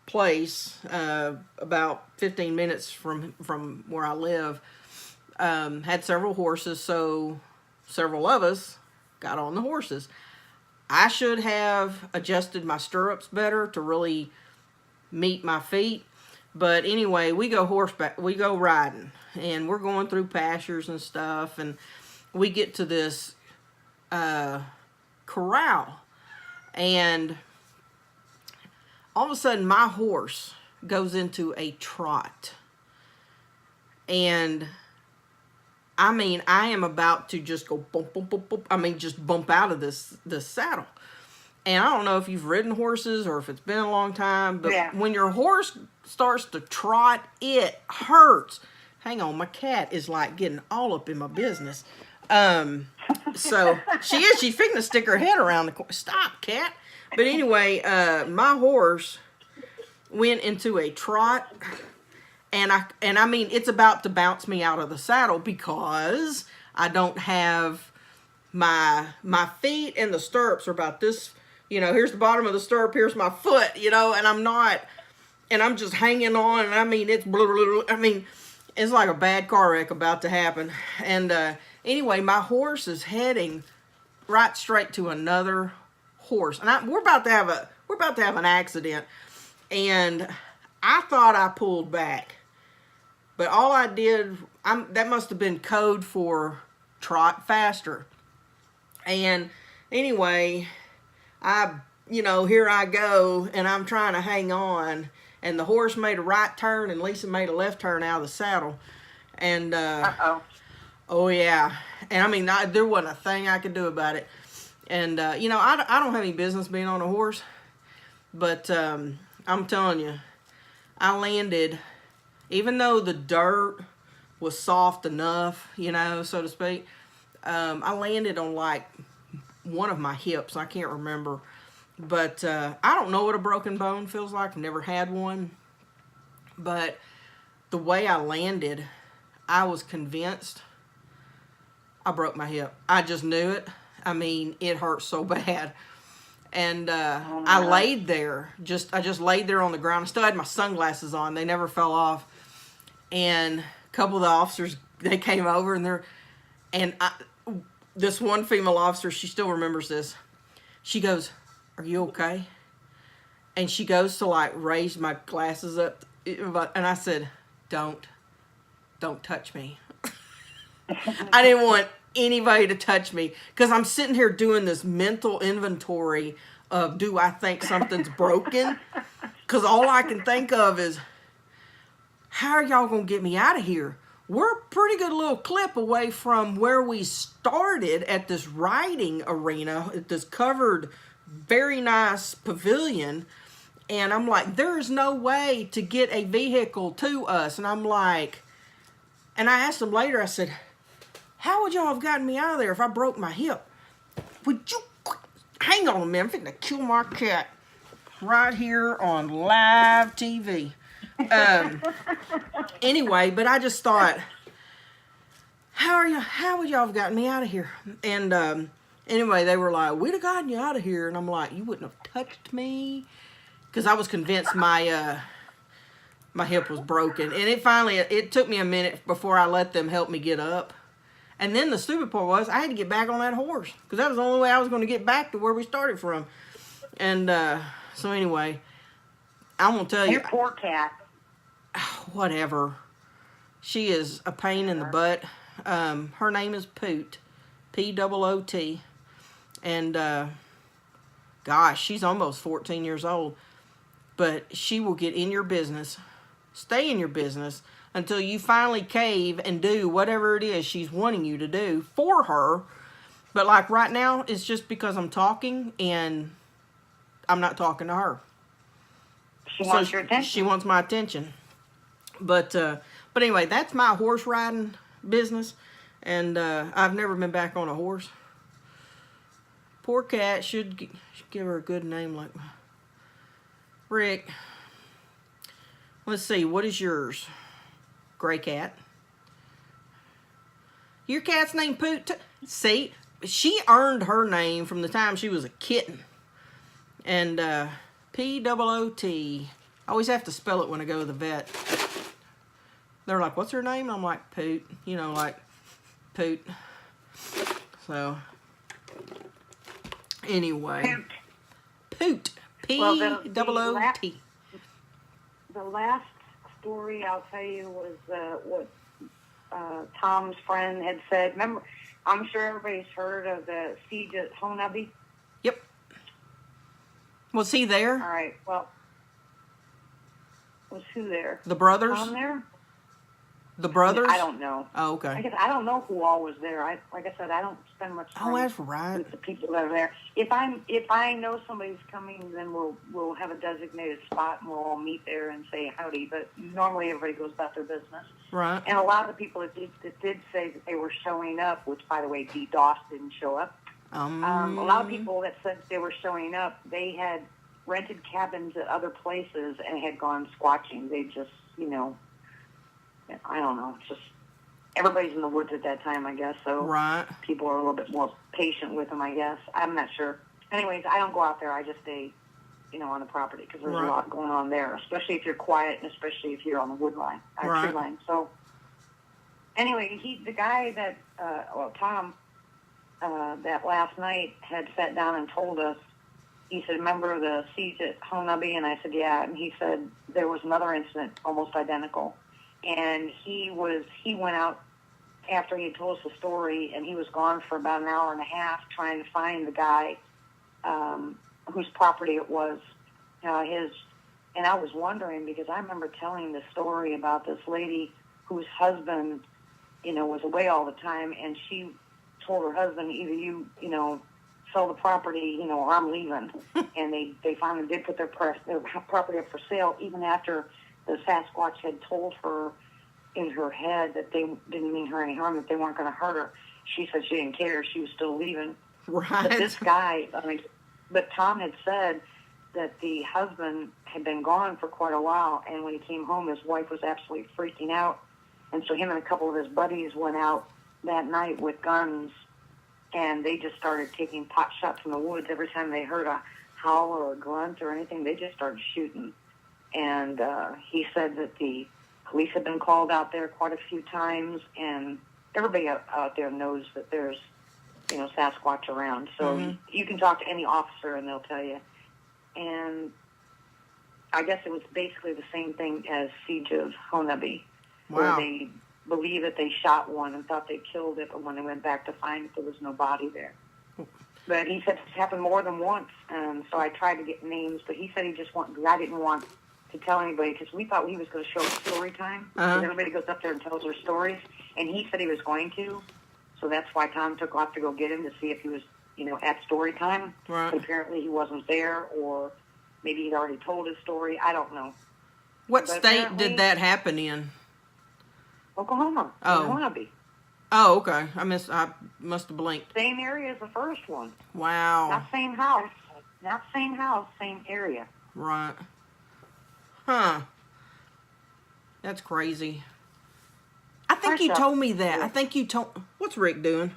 place, about 15 minutes from where I live, had several horses, so several of us got on the horses. I should have adjusted my stirrups better to really meet my feet. But anyway, we go riding, and we're going through pastures and stuff, and we get to this corral, and all of a sudden my horse goes into a trot. And I mean, I am about to just go bump, bump, bump, bump. I mean, just bump out of this saddle. And I don't know if you've ridden horses or if it's been a long time, but when your horse starts to trot, it hurts. Hang on, my cat is like getting all up in my business. So she's fixing to stick her head around the corner. Stop, cat. But anyway, my horse went into a trot, and I mean, it's about to bounce me out of the saddle because I don't have my feet and the stirrups are about this, here's the bottom of the stirrup, here's my foot, and I'm just hanging on, and I mean, it's blah, blah, blah, I mean, it's like a bad car wreck about to happen. And anyway, my horse is heading right straight to another horse, and we're about to have an accident. And I thought I pulled back, but all I did, that must have been code for trot faster. And anyway, here I go, and I'm trying to hang on, and the horse made a right turn, and Lisa made a left turn out of the saddle. And oh yeah, and I mean, there wasn't a thing I could do about it. And I don't have any business being on a horse, but I'm telling you, I landed, even though the dirt was soft enough, so to speak, I landed on like one of my hips. I can't remember, but I don't know what a broken bone feels like. I've never had one, but the way I landed, I was convinced I broke my hip. I just knew it. I mean, it hurt so bad. And I laid there. I just laid there on the ground. I still had my sunglasses on. They never fell off. And a couple of the officers, they came over, and this one female officer, she still remembers this. She goes, "Are you okay?" And she goes to like raise my glasses up, and I said, don't touch me." I didn't want anybody to touch me because I'm sitting here doing this mental inventory of, do I think something's broken? Because all I can think of is, how are y'all gonna get me out of here? We're a pretty good little clip away from where we started at this riding arena, at this covered, very nice pavilion. And I'm like, there's no way to get a vehicle to us. And I'm like, and I asked them later, I said, how would y'all have gotten me out of there if I broke my hip? Would you, hang on a minute, I'm finna kill my cat right here on live TV. Anyway, but I just thought, how would y'all have gotten me out of here? And anyway, they were like, we'd have gotten you out of here. And I'm like, you wouldn't have touched me? Because I was convinced my hip was broken. And it took me a minute before I let them help me get up. And then the stupid part was, I had to get back on that horse. Because that was the only way I was going to get back to where we started from. And so anyway, I'm going to tell you. Your poor cat. Whatever. She is a pain in the butt. Her name is Poot. P-O-O-T. And gosh, she's almost 14 years old. But she will get in your business, stay in your business, until you finally cave and do whatever it is she's wanting you to do for her. But like right now, it's just because I'm talking and I'm not talking to her. She wants your attention. She wants my attention. But anyway, that's my horse riding business. And I've never been back on a horse. Poor cat. Should give her a good name like Rick. Let's see. What is yours? Gray cat. Your cat's named Poot. See, she earned her name from the time she was a kitten. And P-O-O-T. I always have to spell it when I go to the vet. They're like, what's her name? And I'm like, Poot. You know, like, Poot. So, anyway. Poot. P-O-O-T. The last story I'll tell you was what Tom's friend had said. Remember, I'm sure everybody's heard of the siege at Honaby. Yep. Was he there? All right. Well, was who there? The brothers? Tom there? The brothers? I don't know. Oh, okay. I don't know who all was there. Like I said, I don't spend much time that's right. with the people that are there. If I know somebody's coming, then we'll have a designated spot and we'll all meet there and say howdy. But normally everybody goes about their business. Right. And a lot of the people that did say that they were showing up, which by the way, D. Doss didn't show up. A lot of people that said they were showing up, they had rented cabins at other places and had gone squatching. They just, I don't know. It's just everybody's in the woods at that time, I guess. So right. People are a little bit more patient with them, I guess. I'm not sure. Anyways, I don't go out there. I just stay, on the property because there's a lot going on there, especially if you're quiet and especially if you're on the wood line, tree line. So anyway, the guy that, Tom, that last night had sat down and told us. He said, remember the siege at Honaby? And I said, yeah. And he said there was another incident almost identical. And he went out after he had told us the story, and he was gone for about an hour and a half trying to find the guy whose property it was. And I was wondering, because I remember telling the story about this lady whose husband, was away all the time, and she told her husband, either you sell the property, or I'm leaving. And they finally did put their property up for sale, even after the Sasquatch had told her in her head that they didn't mean her any harm, that they weren't going to hurt her. She said she didn't care. She was still leaving. Right. But this guy, but Tom had said that the husband had been gone for quite a while, and when he came home, his wife was absolutely freaking out. And so him and a couple of his buddies went out that night with guns, and they just started taking pot shots in the woods. Every time they heard a howl or a grunt or anything, they just started shooting. And he said that the police had been called out there quite a few times, and everybody out there knows that there's, Sasquatch around. So you can talk to any officer, and they'll tell you. And I guess it was basically the same thing as Siege of Honaby, where they believe that they shot one and thought they killed it, but when they went back to find it, there was no body there. But he said it's happened more than once, and so I tried to get names, but he said I didn't want to tell anybody, because we thought he was going to show story time. Everybody goes up there and tells their stories, and he said he was going to, so that's why Tom took off to go get him to see if he was, at story time. Right. But apparently he wasn't there, or maybe he'd already told his story. I don't know. What state did that happen in? Oklahoma. Oh. Honaby. Oh, okay. I must have blinked. Same area as the first one. Wow. Not same house. Not same house, same area. Right. Huh. That's crazy. I think you told me that. Yeah. I think you told... What's Rick doing?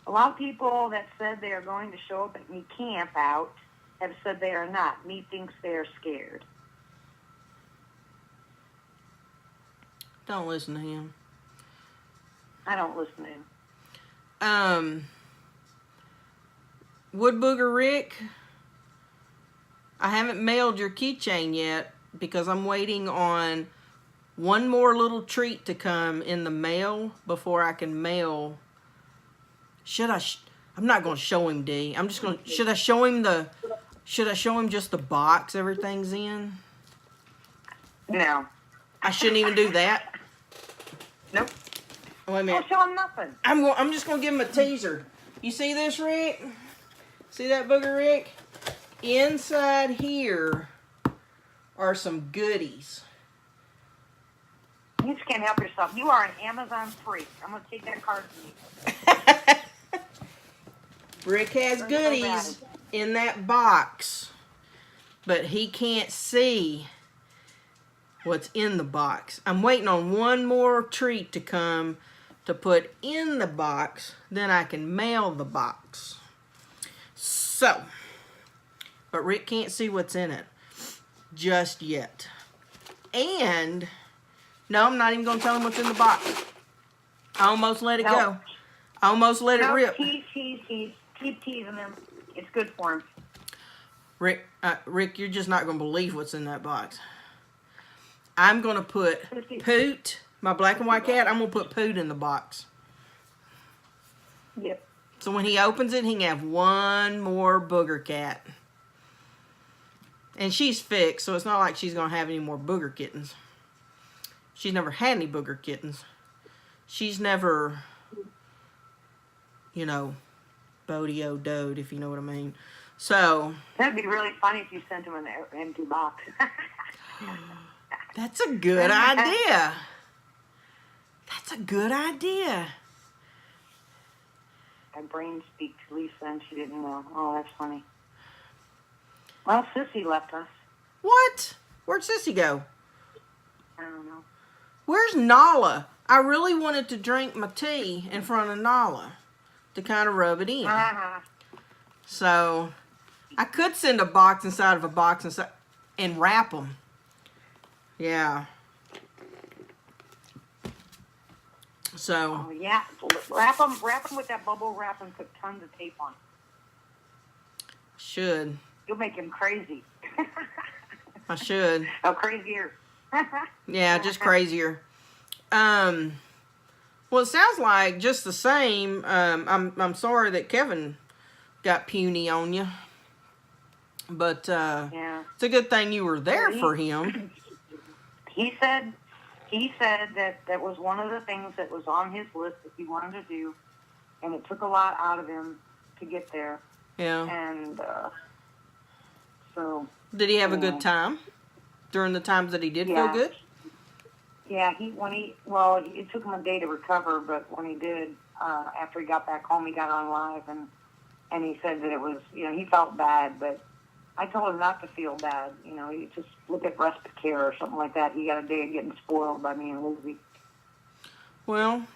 A lot of people that said they are going to show up at me camp out have said they are not. Me thinks they are scared. Don't listen to him. I don't listen to him. Wood Booger Rick, I haven't mailed your keychain yet because I'm waiting on one more little treat to come in the mail before I can mail. I'm not going to show him, D. I'm just going to... Should I show him just the box everything's in? No. I shouldn't even do that? Nope. Wait a minute. Don't show him nothing. I'm just going to give him a teaser. You see this, Rick? See that, Booger Rick? Inside here are some goodies. You just can't help yourself. You are an Amazon freak. I'm going to take that card from you. Rick has goodies in that box, but he can't see what's in the box. I'm waiting on one more treat to come to put in the box, then I can mail the box. So, but Rick can't see what's in it just yet. And, no, I'm not even going to tell him what's in the box. I almost let it go. I almost let it rip. Keep teasing him. It's good for him. Rick, you're just not going to believe what's in that box. I'm going to put Poot, my black and white cat, I'm going to put Poot in the box. Yep. So when he opens it, he can have one more booger cat. And she's fixed, so it's not like she's going to have any more booger kittens. She's never had any booger kittens. She's never, you know, bodie-o-doed, if you know what I mean. So. That'd be really funny if you sent him an empty box. That's a good idea. That's a good idea. My brain speaks to Lisa and she didn't know. Oh, that's funny. Well, Sissy left us. What? Where'd Sissy go? I don't know. Where's Nala? I really wanted to drink my tea in front of Nala to kind of rub it in. So, I could send a box inside of a box and wrap them. Yeah. So. Oh, yeah. Wrap them with that bubble wrap and put tons of tape on. Should. You'll make him crazy. I should. Oh, crazier. Yeah, just crazier. Well, it sounds like just the same. I'm sorry that Kevin got puny on you, but yeah, it's a good thing you were there for him. He said that was one of the things that was on his list that he wanted to do, and it took a lot out of him to get there. Yeah. And so. Did he have a good time during the times that he did feel good? Yeah, it took him a day to recover, but when he did, after he got back home, he got on live, and he said that it was, he felt bad, but I told him not to feel bad. You just look at respite care or something like that. He got a day of getting spoiled by me and Lizzie. Well,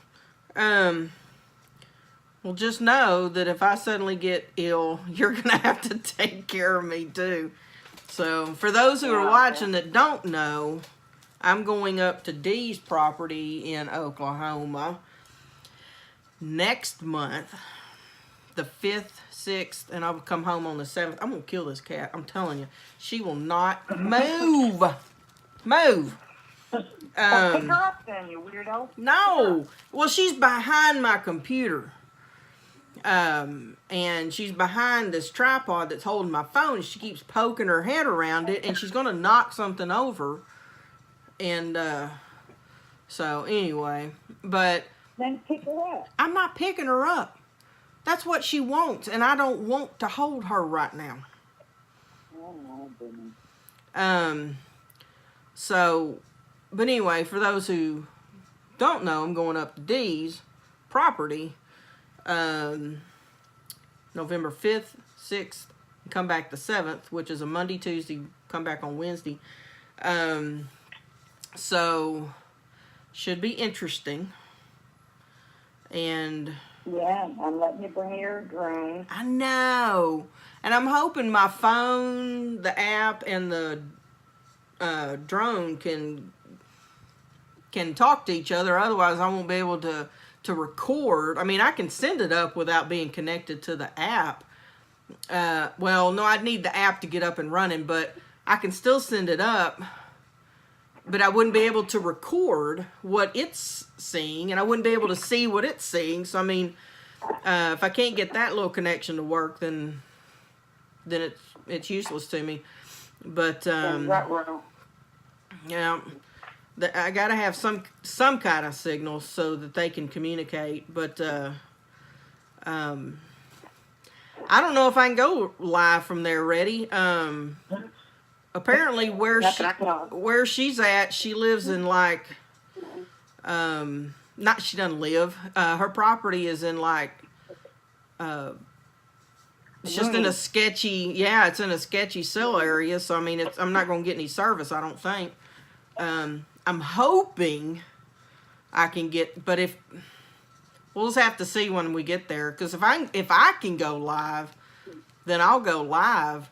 just know that if I suddenly get ill, you're going to have to take care of me too. So, for those who are watching that don't know, I'm going up to Dee's property in Oklahoma next month, the 5th, 6th, and I'll come home on the 7th. I'm going to kill this cat. I'm telling you. She will not move. Move. Pick her up then, you weirdo. No. Well, she's behind my computer. And she's behind this tripod that's holding my phone, and she keeps poking her head around it, and she's going to knock something over. And, so, anyway, but... Then pick her up. I'm not picking her up. That's what she wants, and I don't want to hold her right now. Oh, my goodness. So, but anyway, for those who don't know, I'm going up to Dee's property, November 5th, 6th, and come back the 7th, which is a Monday, Tuesday, come back on Wednesday. So, should be interesting. And... yeah, I'm letting you bring your drone. I know. And I'm hoping my phone, the app, and the drone can talk to each other. Otherwise, I won't be able to record. I mean, I can send it up without being connected to the app. Well, no, I'd need the app to get up and running, but I can still send it up. But I wouldn't be able to record what it's seeing, and I wouldn't be able to see what it's seeing. So, I mean, if I can't get that little connection to work, then it's useless to me. But yeah, I gotta have some kind of signal so that they can communicate. But I don't know if I can go live from there, Reddy. Apparently, where she's at, she lives in like, she doesn't live. Her property is in like, it's just in a sketchy, it's in a sketchy cell area. So I mean, I'm not going to get any service, I don't think. I'm hoping I can get, but if We'll just have to see when we get there. Because if I can go live, then I'll go live.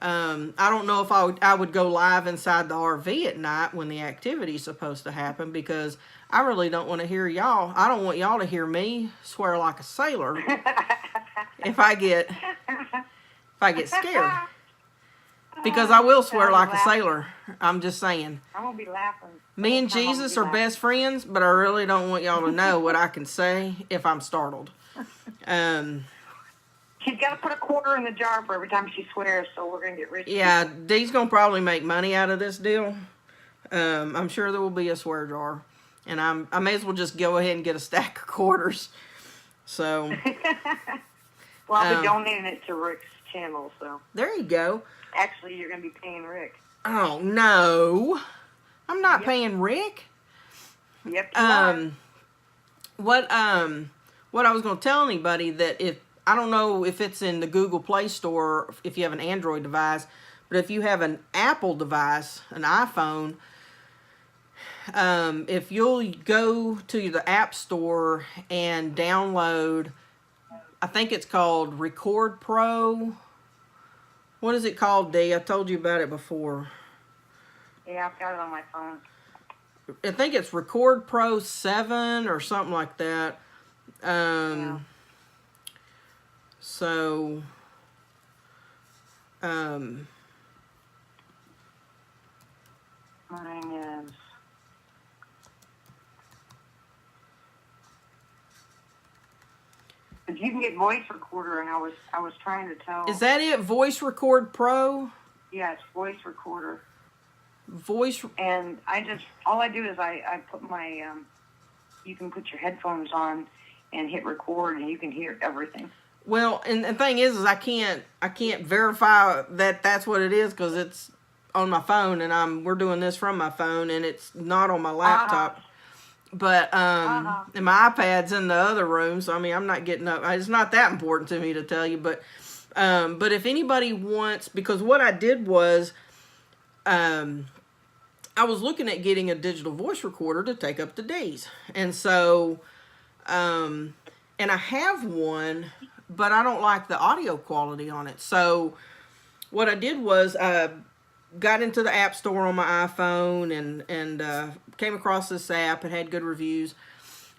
I don't know if I would go live inside the RV at night when the activity's supposed to happen, because I really don't want to hear y'all. I don't want y'all to hear me swear like a sailor if I get scared. Because I will swear like a sailor. I'm just saying. I'm going to be laughing. Me and Jesus are best friends, but I really don't want y'all to know what I can say if I'm startled. She's got to put a quarter in the jar for every time she swears, so we're going to get rich. Yeah, Dee's going to probably make money out of this deal. I'm sure there will be a swear jar. And I may as well just go ahead and get a stack of quarters. So. Well, I'll be donating it to Rick's channel, so. There you go. Actually, you're going to be paying Rick. Oh, no. I'm not paying Rick. Yep, you are. What I was going to tell anybody, that if, I don't know if it's in the Google Play Store, if you have an Android device, but if you have an Apple device, an iPhone, if you'll go to the App Store and download, I think it's called Record Pro. What is it called, Dee? I told you about it before. Yeah, I've got it on my phone. I think it's Record Pro 7 or something like that. Yeah. So, Mine is... But you can get voice recorder, and I was trying to tell... Is that it? Voice Record Pro? Yeah, it's voice recorder. And all I do is I put my, you can put your headphones on and hit record, and you can hear everything. Well, and the thing is I can't verify that that's what it is, because it's on my phone, and we're doing this from my phone, and it's not on my laptop. But and my iPad's in the other room, so I mean, I'm not getting up. It's not that important to me to tell you, but if anybody wants, because what I did was, I was looking at getting a digital voice recorder to take up the D's, and so, and I have one, but I don't like the audio quality on it. So what I did was I got into the App Store on my iPhone and came across this app. It had good reviews.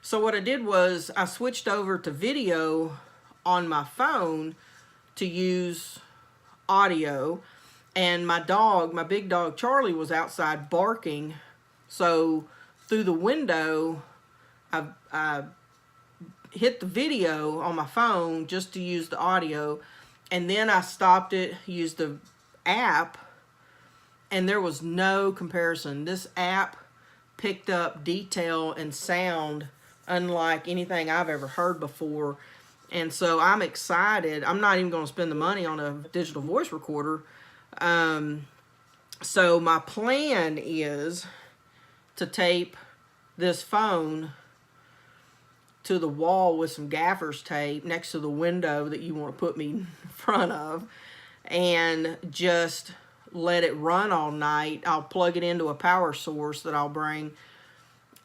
So what I did was I switched over to video on my phone to use audio. And my big dog Charlie, was outside barking. So through the window, I hit the video on my phone just to use the audio. And then I stopped it, used the app, and there was no comparison. This app picked up detail and sound unlike anything I've ever heard before. And so I'm excited. I'm not even going to spend the money on a digital voice recorder. So my plan is to tape this phone to the wall with some gaffer's tape next to the window that you want to put me in front of, and just let it run all night. I'll plug it into a power source that I'll bring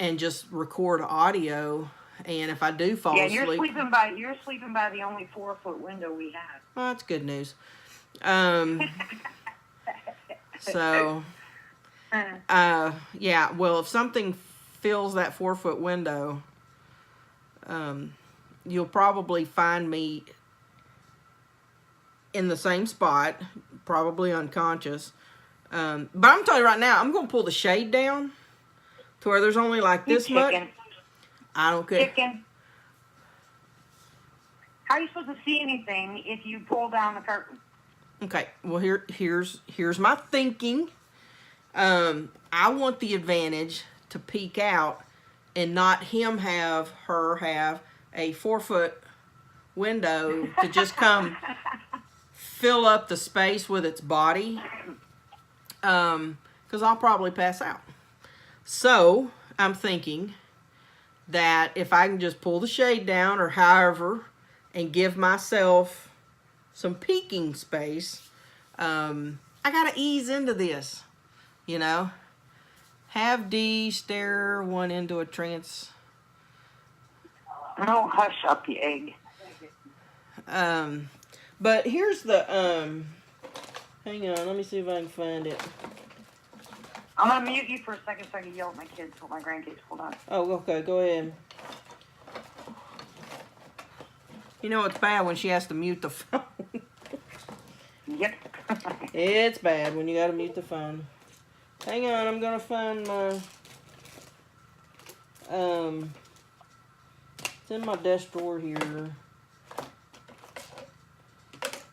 and just record audio. And if I do fall asleep... Yeah, you're sleeping by the only 4-foot window we have. Well, that's good news. So, yeah, well, if something fills that 4-foot window, you'll probably find me in the same spot, probably unconscious. But I'm telling you right now, I'm going to pull the shade down to where there's only like this much. I don't care. Chicken. How are you supposed to see anything if you pull down the curtain? Okay, well, here's my thinking. I want the advantage to peek out and not her have a 4-foot window to just come fill up the space with its body, because I'll probably pass out. So I'm thinking that if I can just pull the shade down or however and give myself some peeking space, I gotta ease into this, you know. Have D stare one into a trance. No, hush up, you egg. But here's the, hang on, let me see if I can find it. I'm going to mute you for a second so I can yell at my kids, or my grandkids. Hold on. Oh, okay, go ahead. You know it's bad when she has to mute the phone. Yep. It's bad when you gotta mute the phone. Hang on, I'm gonna find my, it's in my desk drawer here.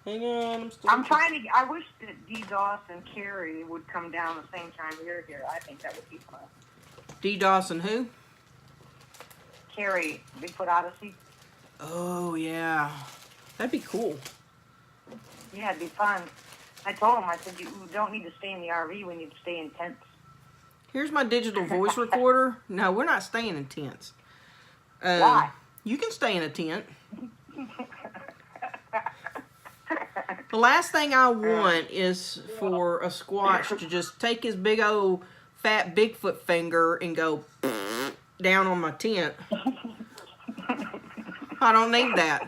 Hang on, I'm trying to. I wish that DDoS and Carrie would come down the same time you're here. I think that would be fun. DDoS and who? Carrie, Bigfoot Odyssey. Oh yeah, that'd be cool. Yeah, it'd be fun. I told him, I said, you don't need to stay in the RV. We need to stay in tents. Here's my digital voice recorder. No, we're not staying in tents. Why? You can stay in a tent. The last thing I want is for a Squatch to just take his big old fat Bigfoot finger and go down on my tent. I don't need that.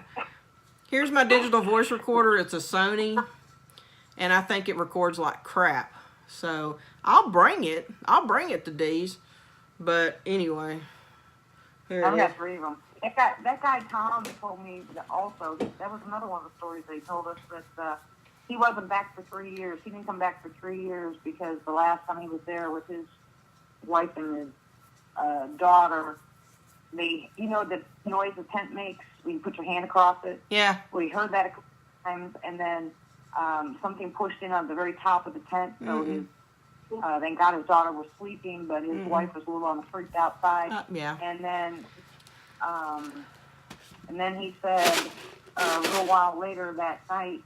Here's my digital voice recorder. It's a Sony, and I think it records like crap. So I'll bring it. I'll bring it to Dee's. But anyway, here I've it got is. 3 of them. That guy Tom told me that also. That was another one of the stories they told us that he wasn't back for 3 years. He didn't come back for 3 years because the last time he was there with his wife and his daughter, you know the noise a tent makes when you put your hand across it? Yeah. Well, he heard that a couple times, and then something pushed in on the very top of the tent. So thank God his daughter was sleeping, but his wife was a little on the freaked out side. Yeah. And then he said a little while later that night,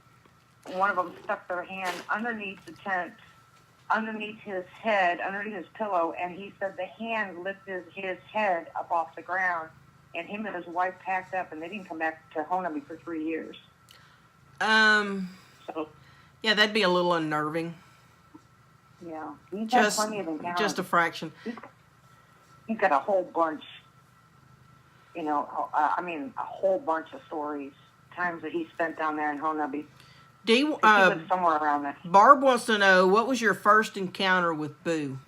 one of them stuck their hand underneath the tent, underneath his head, underneath his pillow, and he said the hand lifted his head up off the ground, and him and his wife packed up, and they didn't come back to Honami for 3 years. So, Yeah, that'd be a little unnerving. yeah, he's got Just, plenty of encounters. just a fraction. He's got a whole bunch, a whole bunch of stories, times that he spent down there in Honami. He lives somewhere around there. Barb wants to know, what was your first encounter with Boo?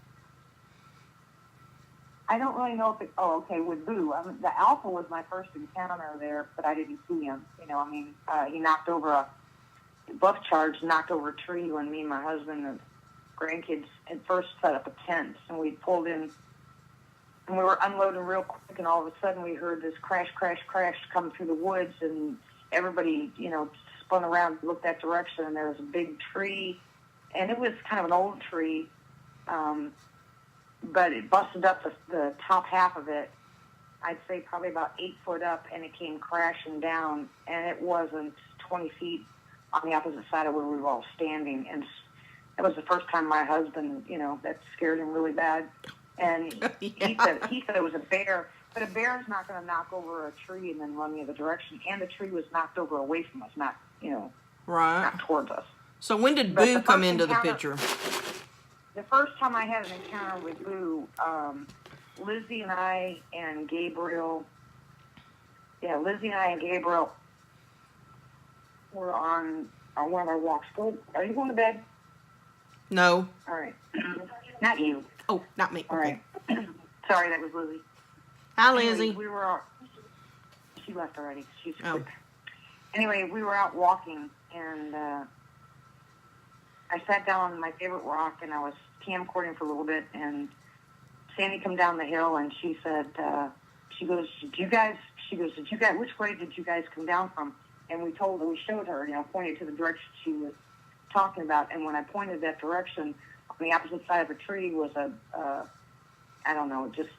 I don't really know with Boo. The Alpha was my first encounter there, but I didn't see him. He knocked over Buff Charge knocked over a tree when me and my husband and grandkids had first set up a tent, and we pulled in, and we were unloading real quick, and all of a sudden we heard this crash, crash, crash come through the woods, and everybody, spun around and looked that direction, and there was a big tree, and it was kind of an old tree, but it busted up the top half of it. I'd say probably about 8 foot up, and it came crashing down, and it wasn't 20 feet on the opposite side of where we were all standing. And that was the first time my husband, that scared him really bad. And Yeah. he said it was a bear, but a bear is not going to knock over a tree and then run the other direction. And the tree was knocked over away from us, not Right. towards us. So when did But Boo the come first into the encounter- picture? The first time I had an encounter with Boo, Lizzie and I and Gabriel were on one of our walks. Are you going to bed? No. All right. Not you. Oh, not me. All Okay. right. Sorry, that was Lizzie. Hi, Anyway, Lizzie. we were out. She left already. She's Oh. quick. Anyway, we were out walking, and I sat down on my favorite rock, and I was camcording for a little bit, and Sandy come down the hill, and she said, which way did you guys come down from? And we showed her, pointed to the direction she was talking about, and when I pointed that direction, on the opposite side of a tree was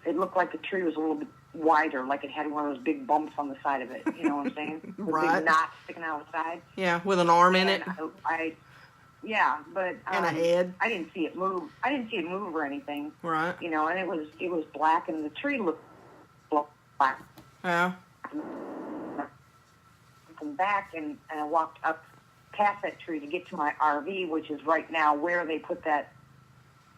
it looked like the tree was a little bit wider, like it had one of those big bumps on the side of it, you know what I'm saying? With Right. big knots sticking out the side. Yeah, with an arm in And it. but And a head. I didn't see it move. I didn't see it move or anything. Right. And it was black, and the tree looked black. Yeah. Come back, and I walked up past that tree to get to my RV, which is right now where they put that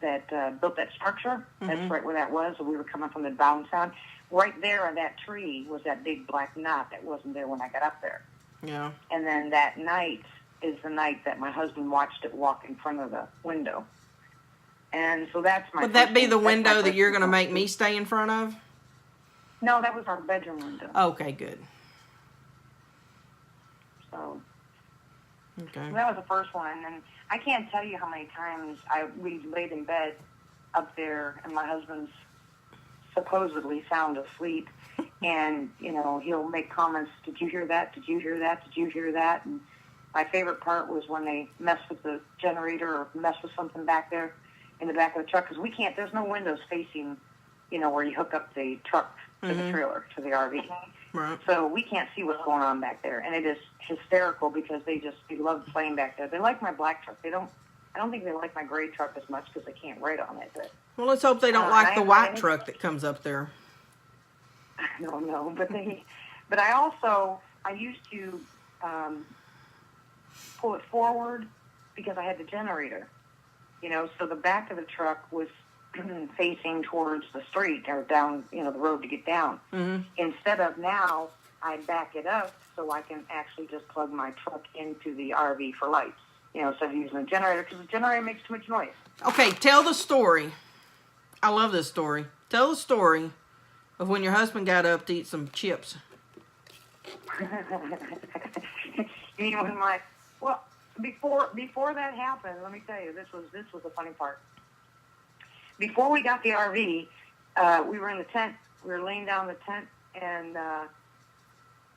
built that structure. That's right where that was. So we were coming from the bound sound. Right there on that tree was that big black knot that wasn't there when I got up there. Yeah. And then that night is the night that my husband watched it walk in front of the window. And so that's my. Would that be the window that you're going to make me stay in front of? No, that was our bedroom window. Okay, good. So. Okay. So that was the first one, and I can't tell you how many times we laid in bed up there, and my husband's supposedly sound asleep, and he'll make comments. Did you hear that? Did you hear that? Did you hear that? And my favorite part was when they messed with the generator or messed with something back there in the back of the truck, because we can't. There's no windows facing, where you hook up the truck to the trailer to the RV. Right. So we can't see what's going on back there, and it is hysterical because they love playing back there. They like my black truck. I don't think they like my gray truck as much because they can't write on it. But, well, let's hope they don't like the white truck that comes up there. I don't know, but I used to pull it forward because I had the generator. So the back of the truck was facing towards the street or down, the road to get down. Mm-hmm. Instead of now, I back it up so I can actually just plug my truck into the RV for lights. Instead of using the generator, because the generator makes too much noise. Okay, tell the story. I love this story. Tell the story of when your husband got up to eat some chips. Before that happened, let me tell you, this was the funny part. Before we got the RV, we were in the tent. We were laying down in the tent, and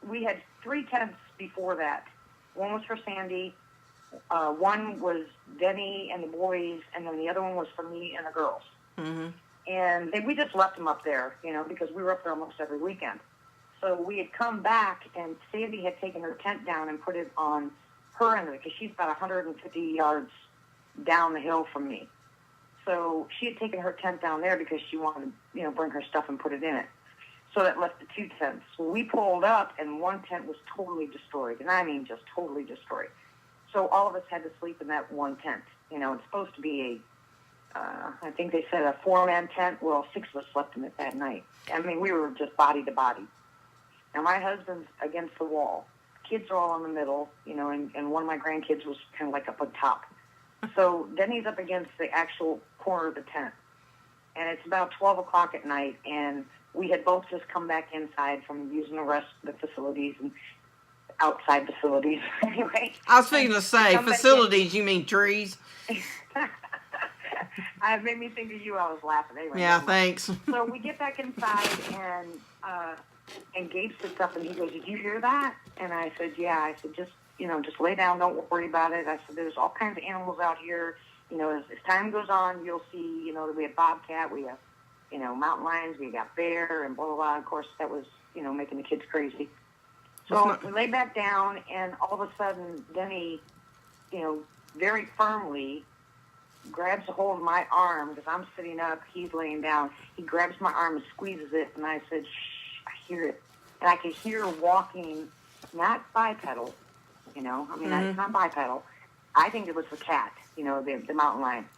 we had 3 tents before that. One was for Sandy, one was Denny and the boys, and then the other one was for me and the girls. Mm-hmm. And we just left them up there, because we were up there almost every weekend. So we had come back, and Sandy had taken her tent down and put it on her end of it, because she's about 150 yards down the hill from me. So she had taken her tent down there because she wanted to, bring her stuff and put it in it. So that left the 2 tents. So we pulled up, and one tent was totally destroyed, and I mean just totally destroyed. So all of us had to sleep in that one tent. It's supposed to be I think they said a 4-man tent. Well, 6 of us slept in it that night. I mean, we were just body to body. Now, my husband's against the wall. Kids are all in the middle, and one of my grandkids was kind of like up on top. So Denny's up against the actual corner of the tent. And it's about 12 o'clock at night, and we had both just come back inside from using the rest of the facilities and outside facilities. Anyway. I was thinking to say, facilities, you mean trees? It made me think of you. I was laughing. Anyway, yeah, thanks. So we get back inside, and Gabe sits up, and he goes, "Did you hear that?" And I said, "Yeah." I said, just lay down. Don't worry about it. I said, "There's all kinds of animals out here. As time goes on, you'll see, that we have bobcat, we have, mountain lions, we got bear, and blah, blah, blah." Of course, that was, making the kids crazy. So we lay back down, and all of a sudden, Denny, very firmly grabs a hold of my arm, because I'm sitting up, he's laying down. He grabs my arm and squeezes it, and I said, "Shh, I hear it." And I could hear walking, not bipedal, it's not bipedal. I think it was the cat, the mountain lion.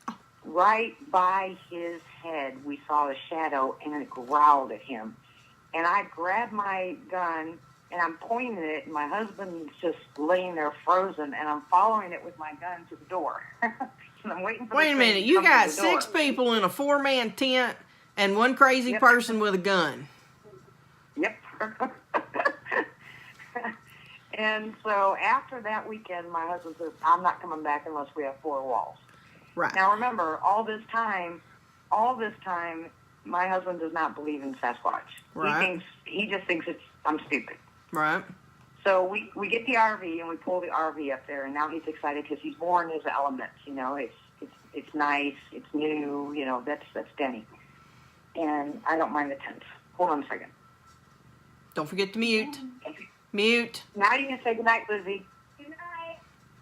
Right by his head, we saw a shadow, and it growled at him. And I grabbed my gun, and I'm pointing it, and my husband's just laying there frozen, and I'm following it with my gun to the door. And I'm waiting for Wait a minute, you got 6 people in a 4-man tent and one crazy person with a gun. Yep. And so after that weekend, my husband says, "I'm not coming back unless we have 4 walls." Right. Now remember, all this time, my husband does not believe in Sasquatch. Right. He just thinks I'm stupid. Right. So we get the RV, and we pull the RV up there, and now he's excited because he's more in his element. It's nice, it's new. That's Denny. And I don't mind the tents. Hold on a second. Don't forget to mute. Mute. Now you can say goodnight, Lizzie. Good night.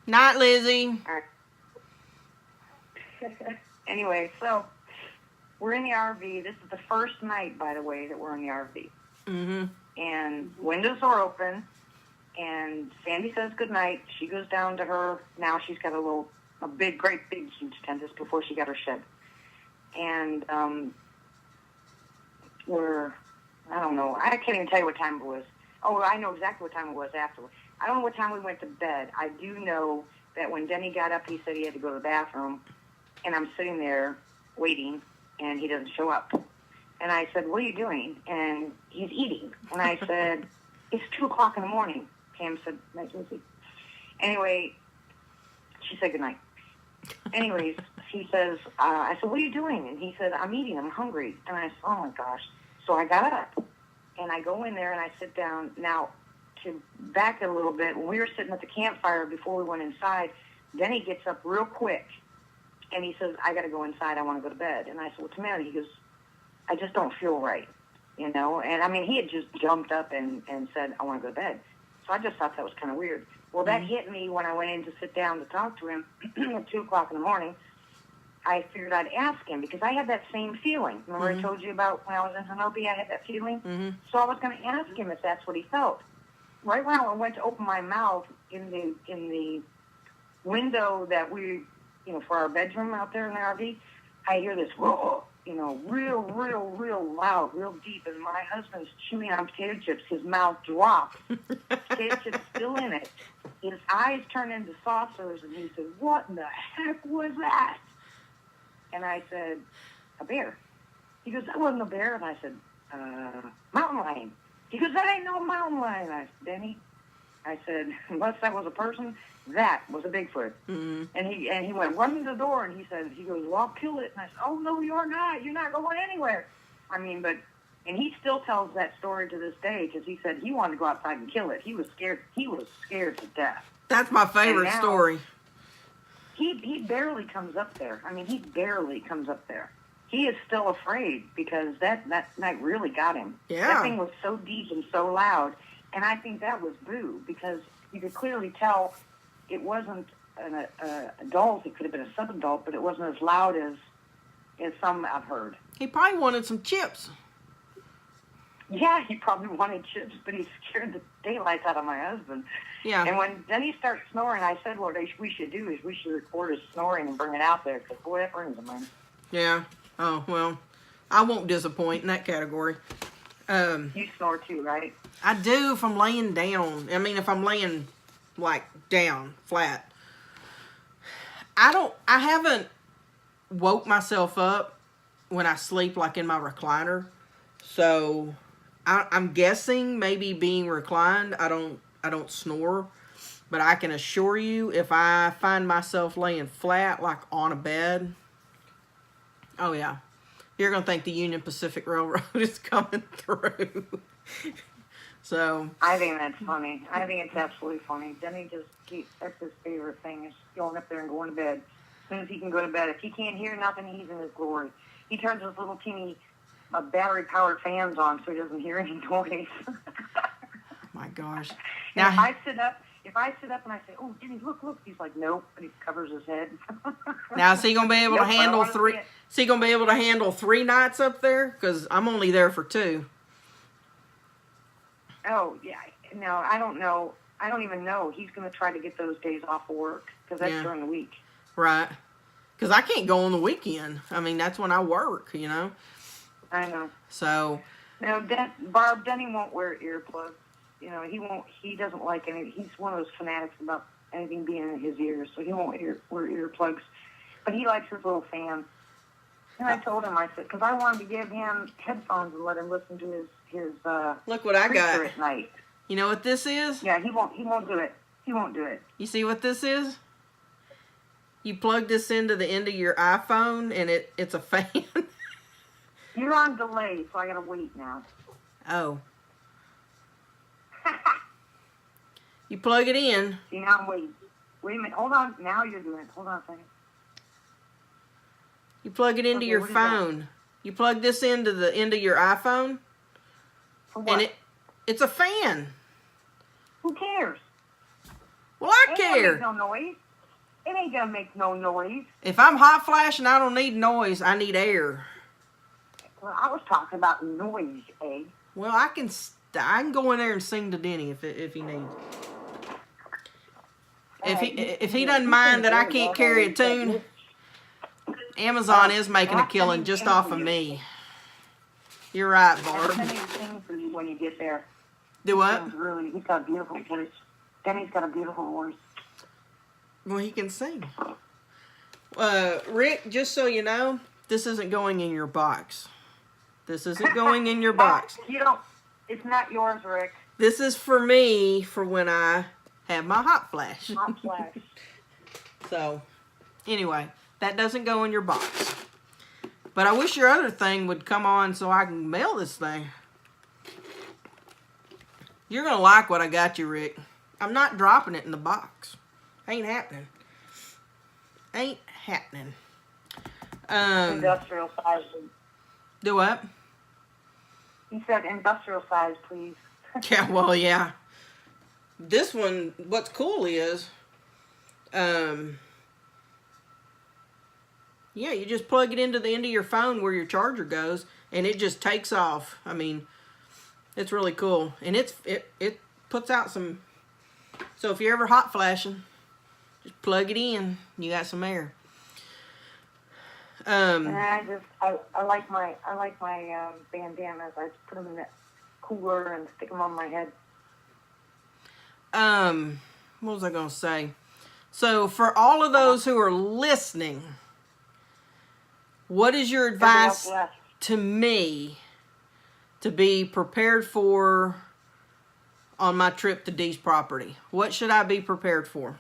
Night, Lizzie. All right. Anyway, so we're in the RV. This is the first night, by the way, that we're in the RV. Mm-hmm. And windows are open, and Sandy says goodnight. She goes down to her. Now she's got a great big, huge tent. This before she got her shed. and I don't know. I can't even tell you what time it was. Oh, I know exactly what time it was afterwards. I don't know what time we went to bed. I do know that when Denny got up, he said he had to go to the bathroom, and I'm sitting there waiting, and he doesn't show up. And I said, what are you doing? And he's eating. And I said, it's 2 o'clock in the morning. Pam said, night, Lucy. Anyway, she said goodnight. Anyways, he says, I said, what are you doing? And he said, I'm eating. I'm hungry. And I said, oh, my gosh. So I got up, and I go in there, and I sit down. Now, to back it a little bit, when we were sitting at the campfire before we went inside, then he gets up real quick, and he says, I got to go inside. I want to go to bed. And I said, what's the matter? He goes, I just don't feel right, you know. And, I mean, he had just jumped up and said, I want to go to bed. So I just thought that was kind of weird. Well, that hit me when I went in to sit down to talk to him at 2 o'clock in the morning. I figured I'd ask him because I had that same feeling. Remember I told you about when I was in Hanobi, I had that feeling? So I was going to ask him if that's what he felt. Right when I went to open my mouth in the window that we, you know, for our bedroom out there in the RV, I hear this, whoa, you know, real loud, real deep. And my husband's chewing on potato chips. His mouth dropped. Potato chips still in it. His eyes turned into saucers, and he said, what in the heck was that? And I said, a bear. He goes, that wasn't a bear. And I said, mountain lion. He goes, that ain't no mountain lion. I said, Denny, I said, unless that was a person, that was a Bigfoot. And he went running to the door, and he goes, well, I'll kill it. And I said, oh, no, you're not. You're not going anywhere. I mean, and he still tells that story to this day because he said he wanted to go outside and kill it. He was scared. He was scared to death. That's my favorite story. He barely comes up there. I mean, he barely comes up there. He is still afraid because that night really got him. Yeah. That thing was so deep and so loud. And I think that was Boo because you could clearly tell it wasn't an adult. It could have been a sub-adult, but it wasn't as loud as some I've heard. He probably wanted some chips. Yeah, he probably wanted chips, but he scared the daylights out of my husband. Yeah. And then he starts snoring. I said, what we should do is we should record his snoring and bring it out there because, boy, that brings him in. Yeah. Oh, well, I won't disappoint in that category. You snore too, right? I do if I'm laying down. I mean, if I'm laying, like, down, flat. I haven't woke myself up when I sleep, like, in my recliner. So, I'm guessing maybe being reclined, I don't snore. But I can assure you, if I find myself laying flat, like on a bed, oh yeah, you're going to think the Union Pacific Railroad is coming through. So. I think that's funny. I think it's absolutely funny. Denny that's his favorite thing, is going up there and going to bed. As soon as he can go to bed. If he can't hear nothing, he's in his glory. He turns his little teeny battery-powered fans on so he doesn't hear any noise. My gosh. Now, if I sit up and I say, oh, Denny, look, he's like, nope, and he covers his head. Now, is he going to be able to handle three? Is he going to be able to handle 3 nights up there? Because I'm only there for 2. Oh, yeah. No, I don't know. I don't even know. He's going to try to get those days off of work because that's during the week. Right. Because I can't go on the weekend. I mean, that's when I work, you know. I know. So. No, Denny won't wear earplugs. You know, he doesn't like any. He's one of those fanatics about anything being in his ears, so he won't wear earplugs. But he likes his little fan. And I told him, I said, because I wanted to give him headphones and let him listen to his look what I got at night. You know what this is? Yeah, he won't do it. He won't do it. You see what this is? You plug this into the end of your iPhone, and it's a fan. You're on delay, so I gotta wait now. Oh. You plug it in. See, now I'm waiting. Wait a minute. Hold on. Now you're doing it. Hold on a second. You plug it into your phone. You plug this into the end of your iPhone. For what? And it's a fan. Who cares? Well, I care. It ain't gonna make no noise. It ain't gonna make no noise. If I'm hot flashing, I don't need noise. I need air. Well, I was talking about noise, eh? Well, I can go in there and sing to Denny if he needs. If he doesn't mind that I can't carry a tune. Amazon is making a killing just off of me. You're right, Barb. I'm sending things for you when you get there. Do what? He's got a beautiful voice. Denny's got a beautiful voice. Well, he can sing. Rick, just so you know, this isn't going in your box. This isn't going in your box. You don't. It's not yours, Rick. This is for me for when I have my hot flash. Hot flash. So, anyway, that doesn't go in your box. But I wish your other thing would come on so I can mail this thing. You're going to like what I got you, Rick. I'm not dropping it in the box. Ain't happening. Ain't happening. Industrial size. Do what? He said industrial size, please. Yeah, well, yeah. This one, what's cool is, yeah, you just plug it into the end of your phone where your charger goes, and it just takes off. I mean, it's really cool. And it puts out some, so if you're ever hot flashing, just plug it in, you got some air. And I like my bandanas. I just put them in that cooler and stick them on my head. What was I going to say? So for all of those who are listening, what is your advice to me to be prepared for on my trip to Dee's property? What should I be prepared for?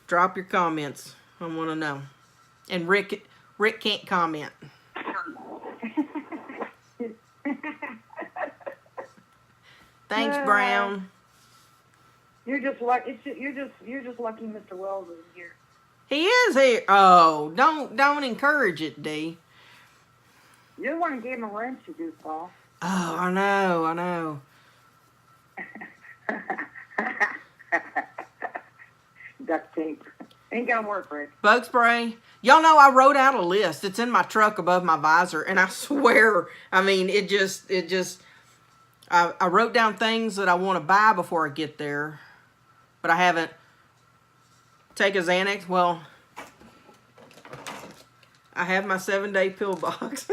Drop your comments. I want to know. And Rick can't comment. Thanks, Brown. You're just lucky. You're just lucky Mr. Wells is here. He is here. Oh, don't encourage it, Dee. You're the one who gave him a wrench, you goofball. Oh, I know. Duct tape. Ain't gonna work, Rick. Bug spray. Y'all know I wrote out a list. It's in my truck above my visor, and I swear, I mean, I wrote down things that I want to buy before I get there, but I haven't. Take a Xanax. Well, I have my 7-day pill box.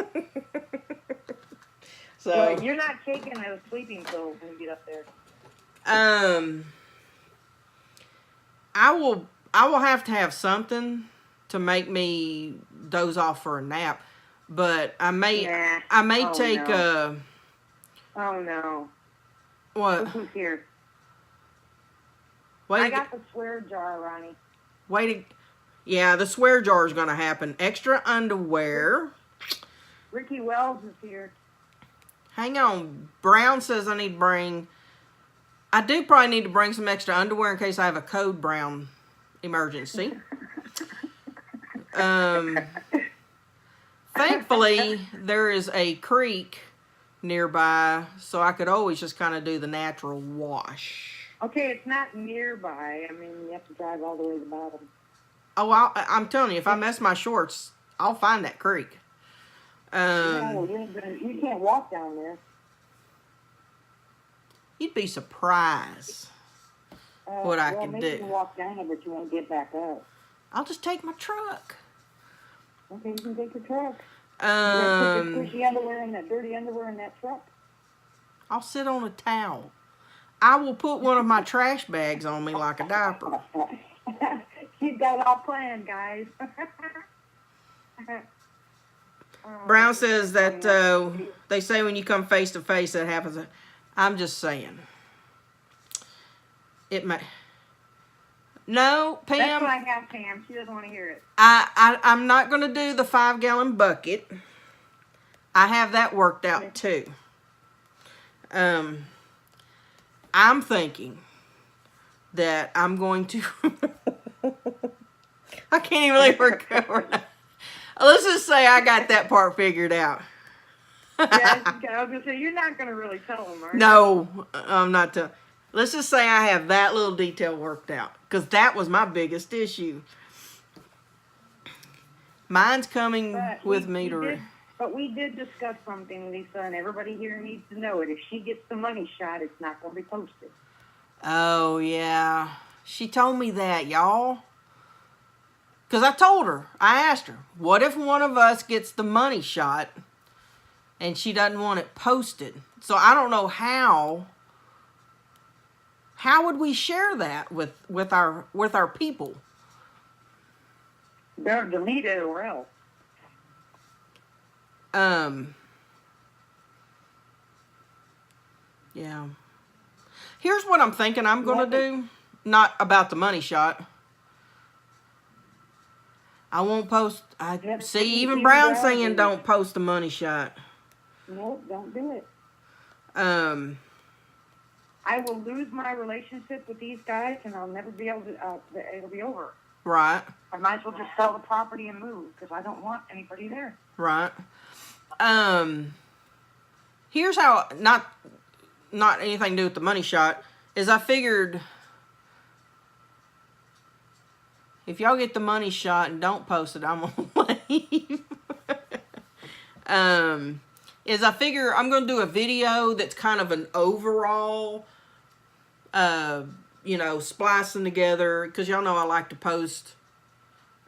So well, you're not taking those sleeping pills when you get up there. I will have to have something to make me doze off for a nap, but I may take no. Oh no. What? Look who's here. I got the swear jar, Ronnie. Yeah, the swear jar is going to happen. Extra underwear. Ricky Wells is here. Hang on. Brown says I need to bring... I do probably need to bring some extra underwear in case I have a code brown emergency. Thankfully, there is a creek nearby, so I could always just kind of do the natural wash. Okay, it's not nearby. I mean, you have to drive all the way to the bottom. Oh, I'm telling you, if I mess my shorts, I'll find that creek. No, you can't walk down there. You'd be surprised what I can do. You can walk down there, but you won't get back up. I'll just take my truck. Okay, you can take your truck. You put your squishy underwear and that dirty underwear in that truck. I'll sit on a towel. I will put one of my trash bags on me like a diaper. She's got it all planned, guys. Brown says that they say when you come face to face that happens. I'm just saying. It may. No, Pam. That's what I have, Pam. She doesn't want to hear it. I'm not going to do the 5-gallon bucket. I have that worked out too. I'm thinking that I'm going to... I can't even leave her cover. Let's just say I got that part figured out. Yeah, I was going to say, you're not going to really tell them, are you? No, I'm not telling. Let's just say I have that little detail worked out. Because that was my biggest issue. Mine's coming with me to... But we did discuss something, Lisa, and everybody here needs to know it. If she gets the money shot, it's not going to be posted. Oh, yeah. She told me that, y'all. Because I asked her, what if one of us gets the money shot and she doesn't want it posted? So I don't know how would we share that with our people? Better delete it or else. Yeah. Here's what I'm thinking I'm going to do. Not about the money shot. I won't post. See, even Brown saying don't post the money shot. Nope, don't do it. I will lose my relationship with these guys, and I'll never be able to. It'll be over. Right. I might as well just sell the property and move because I don't want anybody there. Right. Here's how, not anything to do with the money shot, is I figured if y'all get the money shot and don't post it, I'm gonna leave. Is I figure I'm gonna do a video that's kind of an overall, splicing together, because y'all know I like to post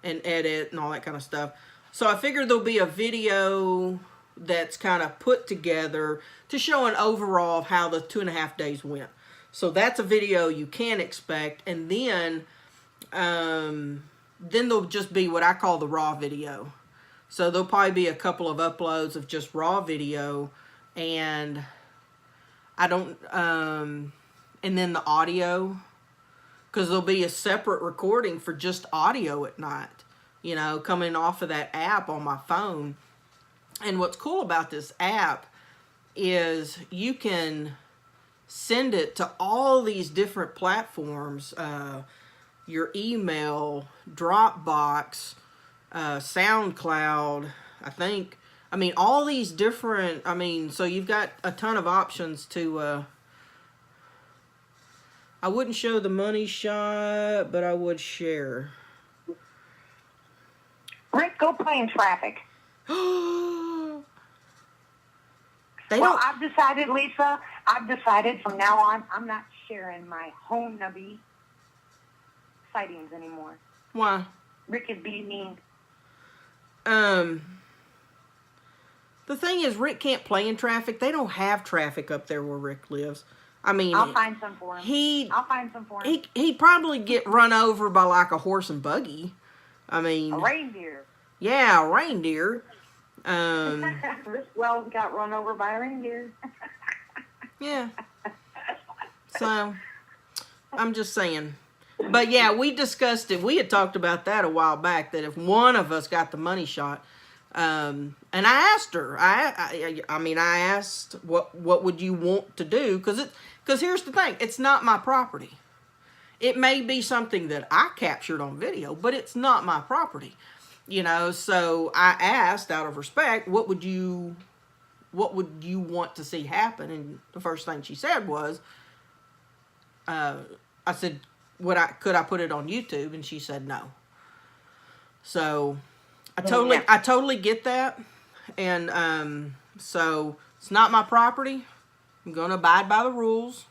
and edit and all that kind of stuff. So I figured there'll be a video that's kind of put together to show an overall of how the 2.5 days went. So that's a video you can expect, and then there'll just be what I call the raw video. So there'll probably be a couple of uploads of just raw video, and I don't, and then the audio, because there'll be a separate recording for just audio at night, coming off of that app on my phone. And what's cool about this app is you can send it to all these different platforms, your email, Dropbox, SoundCloud, all these different, so you've got a ton of options to, I wouldn't show the money shot, but I would share. Rick, go play in traffic. I've decided, Lisa, from now on, I'm not sharing my home nubby sightings anymore. Why? Rick is being mean. The thing is, Rick can't play in traffic. They don't have traffic up there where Rick lives. I'll find some for him. I'll find some for him. He'd probably get run over by like a horse and buggy. A reindeer. Yeah, a reindeer. This Wells got run over by a reindeer. Yeah. So, I'm just saying. But yeah, we discussed it. We had talked about that a while back, that if one of us got the money shot, and I asked her, I asked, what would you want to do? Because here's the thing, it's not my property. It may be something that I captured on video, but it's not my property. So I asked, out of respect, what would you want to see happen? And the first thing she said was, I said, could I put it on YouTube? And she said no. So I totally get that. And so it's not my property. I'm going to abide by the rules.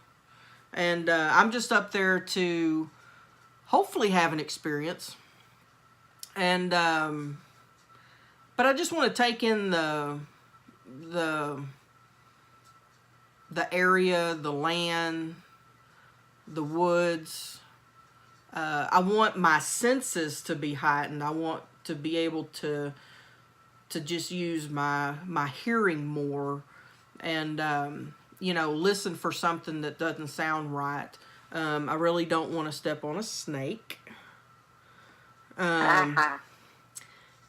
And I'm just up there to hopefully have an experience. And but I just want to take in the area, the land, the woods. I want my senses to be heightened. I want to be able to just use my hearing more, and listen for something that doesn't sound right. I really don't want to step on a snake.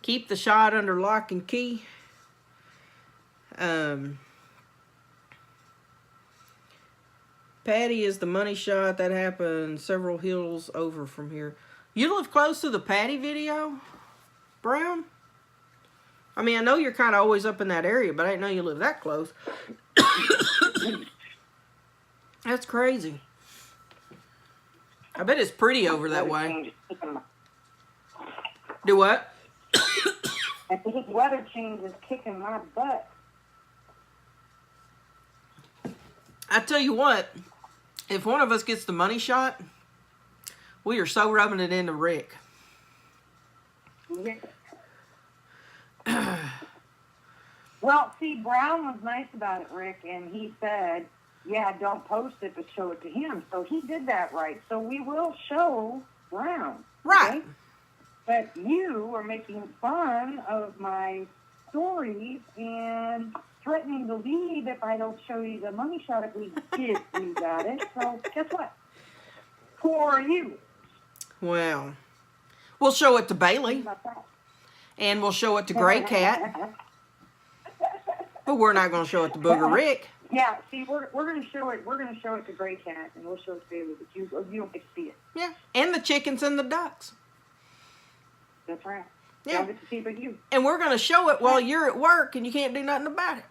Keep the shot under lock and key. Patty is the money shot that happened several hills over from here. You live close to the Patty video, Brown? I know you're kind of always up in that area, but I didn't know you live that close. That's crazy. I bet it's pretty over that way. Do what? I think this weather change is kicking my butt. I tell you what, if one of us gets the money shot, we are so rubbing it into Rick. Yeah. Well, see, Brown was nice about it, Rick, and he said, yeah, don't post it, but show it to him. So he did that right. So we will show Brown. Right. Okay? But you are making fun of my stories and threatening to leave if I don't show you the money shot if we did we got it. So guess what? For you. Well, we'll show it to Bailey. How about that? And we'll show it to Gray Cat. But we're not going to show it to Booger Rick. Yeah, see, we're going to show it. We're going to show it to Gray Cat, and we'll show it to Bailey, but you don't get to see it. Yeah, and the chickens and the ducks. That's right. Yeah. Don't get to see but you. And we're going to show it while you're at work, and you can't do nothing about it.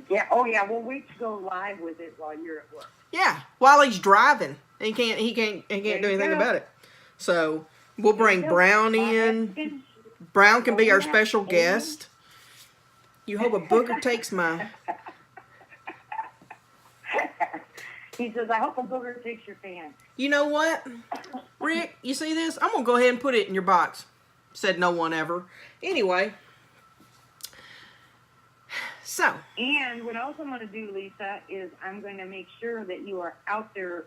Yeah. Oh, yeah. We'll wait to go live with it while you're at work. Yeah, while he's driving, he can't do anything about it. So we'll bring Brown in. Brown can be our special guest. You hope a booger takes my... He says, I hope a booger takes your fan. You know what, Rick? You see this? I'm going to go ahead and put it in your box. Said no one ever. Anyway. So. And what else I'm going to do, Lisa, is I'm going to make sure that you are out there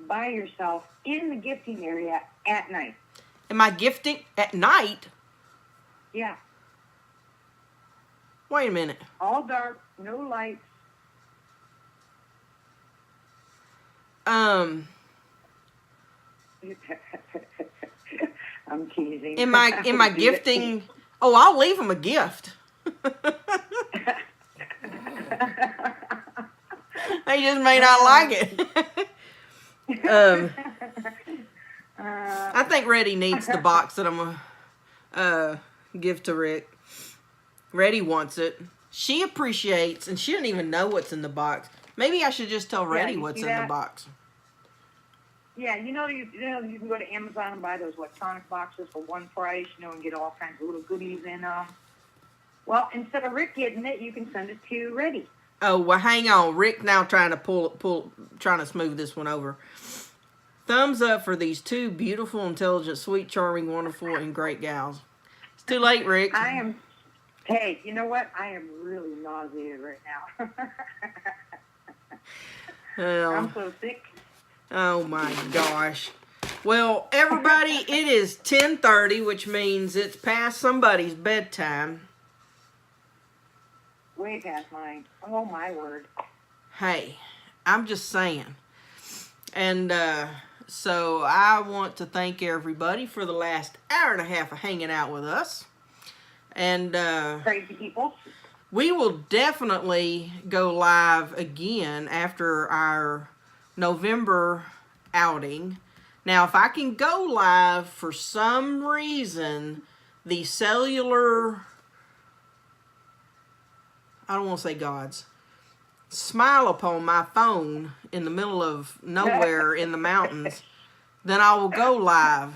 by yourself in the gifting area at night. Am I gifting at night? Yeah. Wait a minute. All dark, no lights. I'm teasing. Am I gifting? Oh, I'll leave him a gift. They just may not like it. I think Reddy needs the box that I'm gonna give to Rick. Reddy wants it. She appreciates, and she doesn't even know what's in the box. Maybe I should just tell Reddy what's in the box. Yeah, you can go to Amazon and buy those electronic boxes for one price, and get all kinds of little goodies in them. Well, instead of Rick getting it, you can send it to Reddy. Oh, well, hang on. Rick now trying to smooth this one over. Thumbs up for these two beautiful, intelligent, sweet, charming, wonderful, and great gals. It's too late, Rick. Hey, you know what? I am really nauseated right now. I'm so sick. Oh my gosh. Well, everybody, it is 10:30, which means it's past somebody's bedtime. Way past mine. Oh my word. Hey, I'm just saying. And so I want to thank everybody for the last hour and a half of hanging out with us. And crazy people. We will definitely go live again after our November outing. Now, if I can go live for some reason, the cellular, I don't want to say gods, smile upon my phone in the middle of nowhere in the mountains, then I will go live.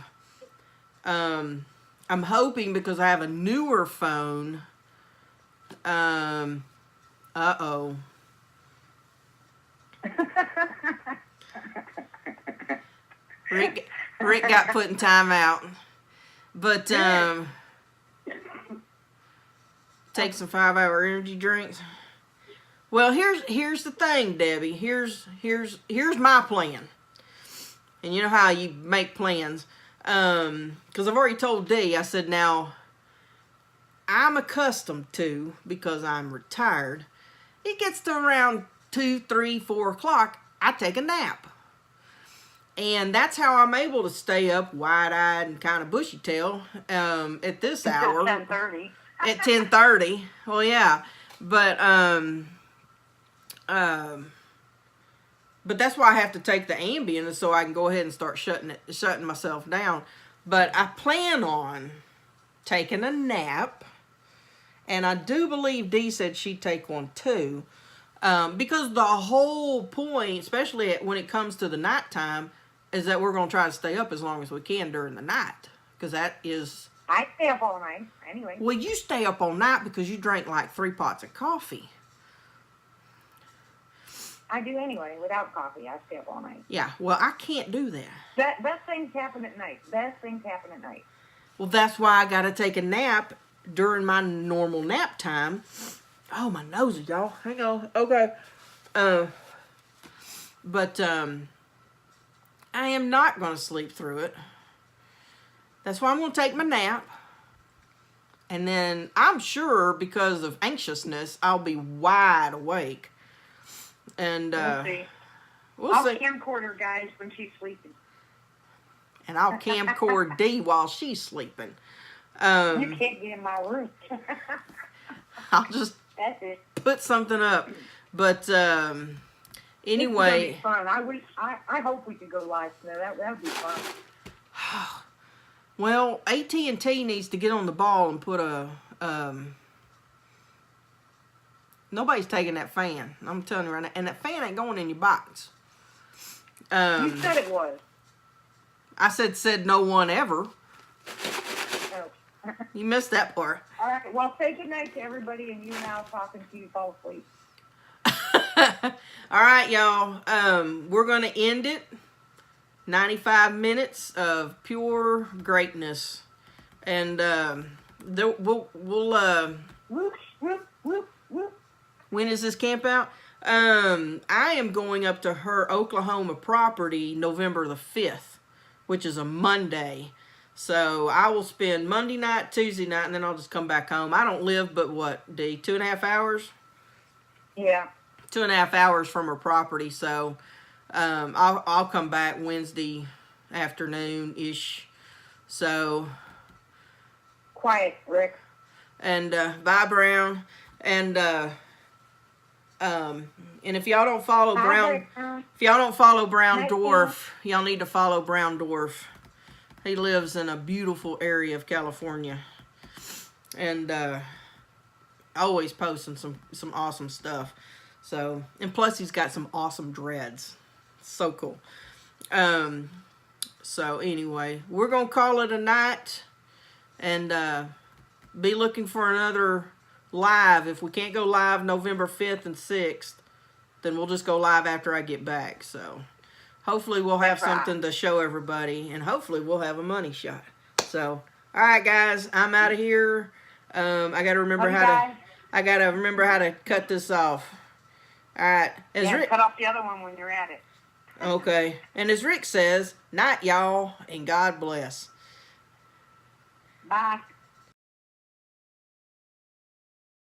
I'm hoping, because I have a newer phone. Uh-oh. Rick got put in timeout. But, take some 5-hour energy drinks. Well, here's the thing, Debbie. Here's my plan. And you know how you make plans. Because I've already told Dee, I said, now, I'm accustomed to, because I'm retired, it gets to around 2, 3, 4 o'clock, I take a nap. And that's how I'm able to stay up wide-eyed and kind of bushy-tailed at this hour. 10:30. At 10:30. Well, yeah. But that's why I have to take the Ambien, so I can go ahead and start shutting myself down. But I plan on taking a nap. And I do believe Dee said she'd take one too. Because the whole point, especially when it comes to the nighttime, is that we're going to try to stay up as long as we can during the night. Because that is... I stay up all night, anyway. Well, you stay up all night because you drink like 3 pots of coffee. I do anyway. Without coffee, I stay up all night. Yeah, well, I can't do that. Best things happen at night. Best things happen at night. Well, that's why I got to take a nap during my normal nap time. Oh, my nose, y'all. Hang on. Okay. But I am not going to sleep through it. That's why I'm going to take my nap. And then I'm sure because of anxiousness, I'll be wide awake. And we'll see. I'll see. camcord her, guys, when she's sleeping. And I'll camcord D while she's sleeping. You can't get in my room. I'll just put something up. But anyway, it's fun. I hope we could go live. No, that would be fun. Well, AT&T needs to get on the ball and put a. Nobody's taking that fan. I'm telling you right now, and that fan ain't going in your box. You said it was. I said no one ever. Oh. You missed that part. All right. Well, say good night to everybody, and you and I'll talk until you fall asleep. All right, y'all. We're gonna end it. 95 minutes of pure greatness, and we'll when is this camp out? I am going up to her Oklahoma property November the 5th, which is a Monday. So I will spend Monday night, Tuesday night, and then I'll just come back home. I don't live but what, D, 2.5 hours? Yeah. 2.5 hours from her property, so I'll come back Wednesday afternoon-ish. So quiet, Rick. And bye, Brown. And if y'all don't follow Brown Dwarf, y'all need to follow Brown Dwarf. He lives in a beautiful area of California, and always posting some awesome stuff. So, and plus he's got some awesome dreads. So cool. So anyway, we're gonna call it a night, and be looking for another live. If we can't go live November 5th and 6th, then we'll just go live after I get back. So hopefully we'll have something to show everybody, and hopefully we'll have a money shot. So, all right, guys, I'm out of here. I gotta remember how to cut this off. All right. Cut off the other one when you're at it. Okay. And as Rick says, night, y'all, and God bless. Bye.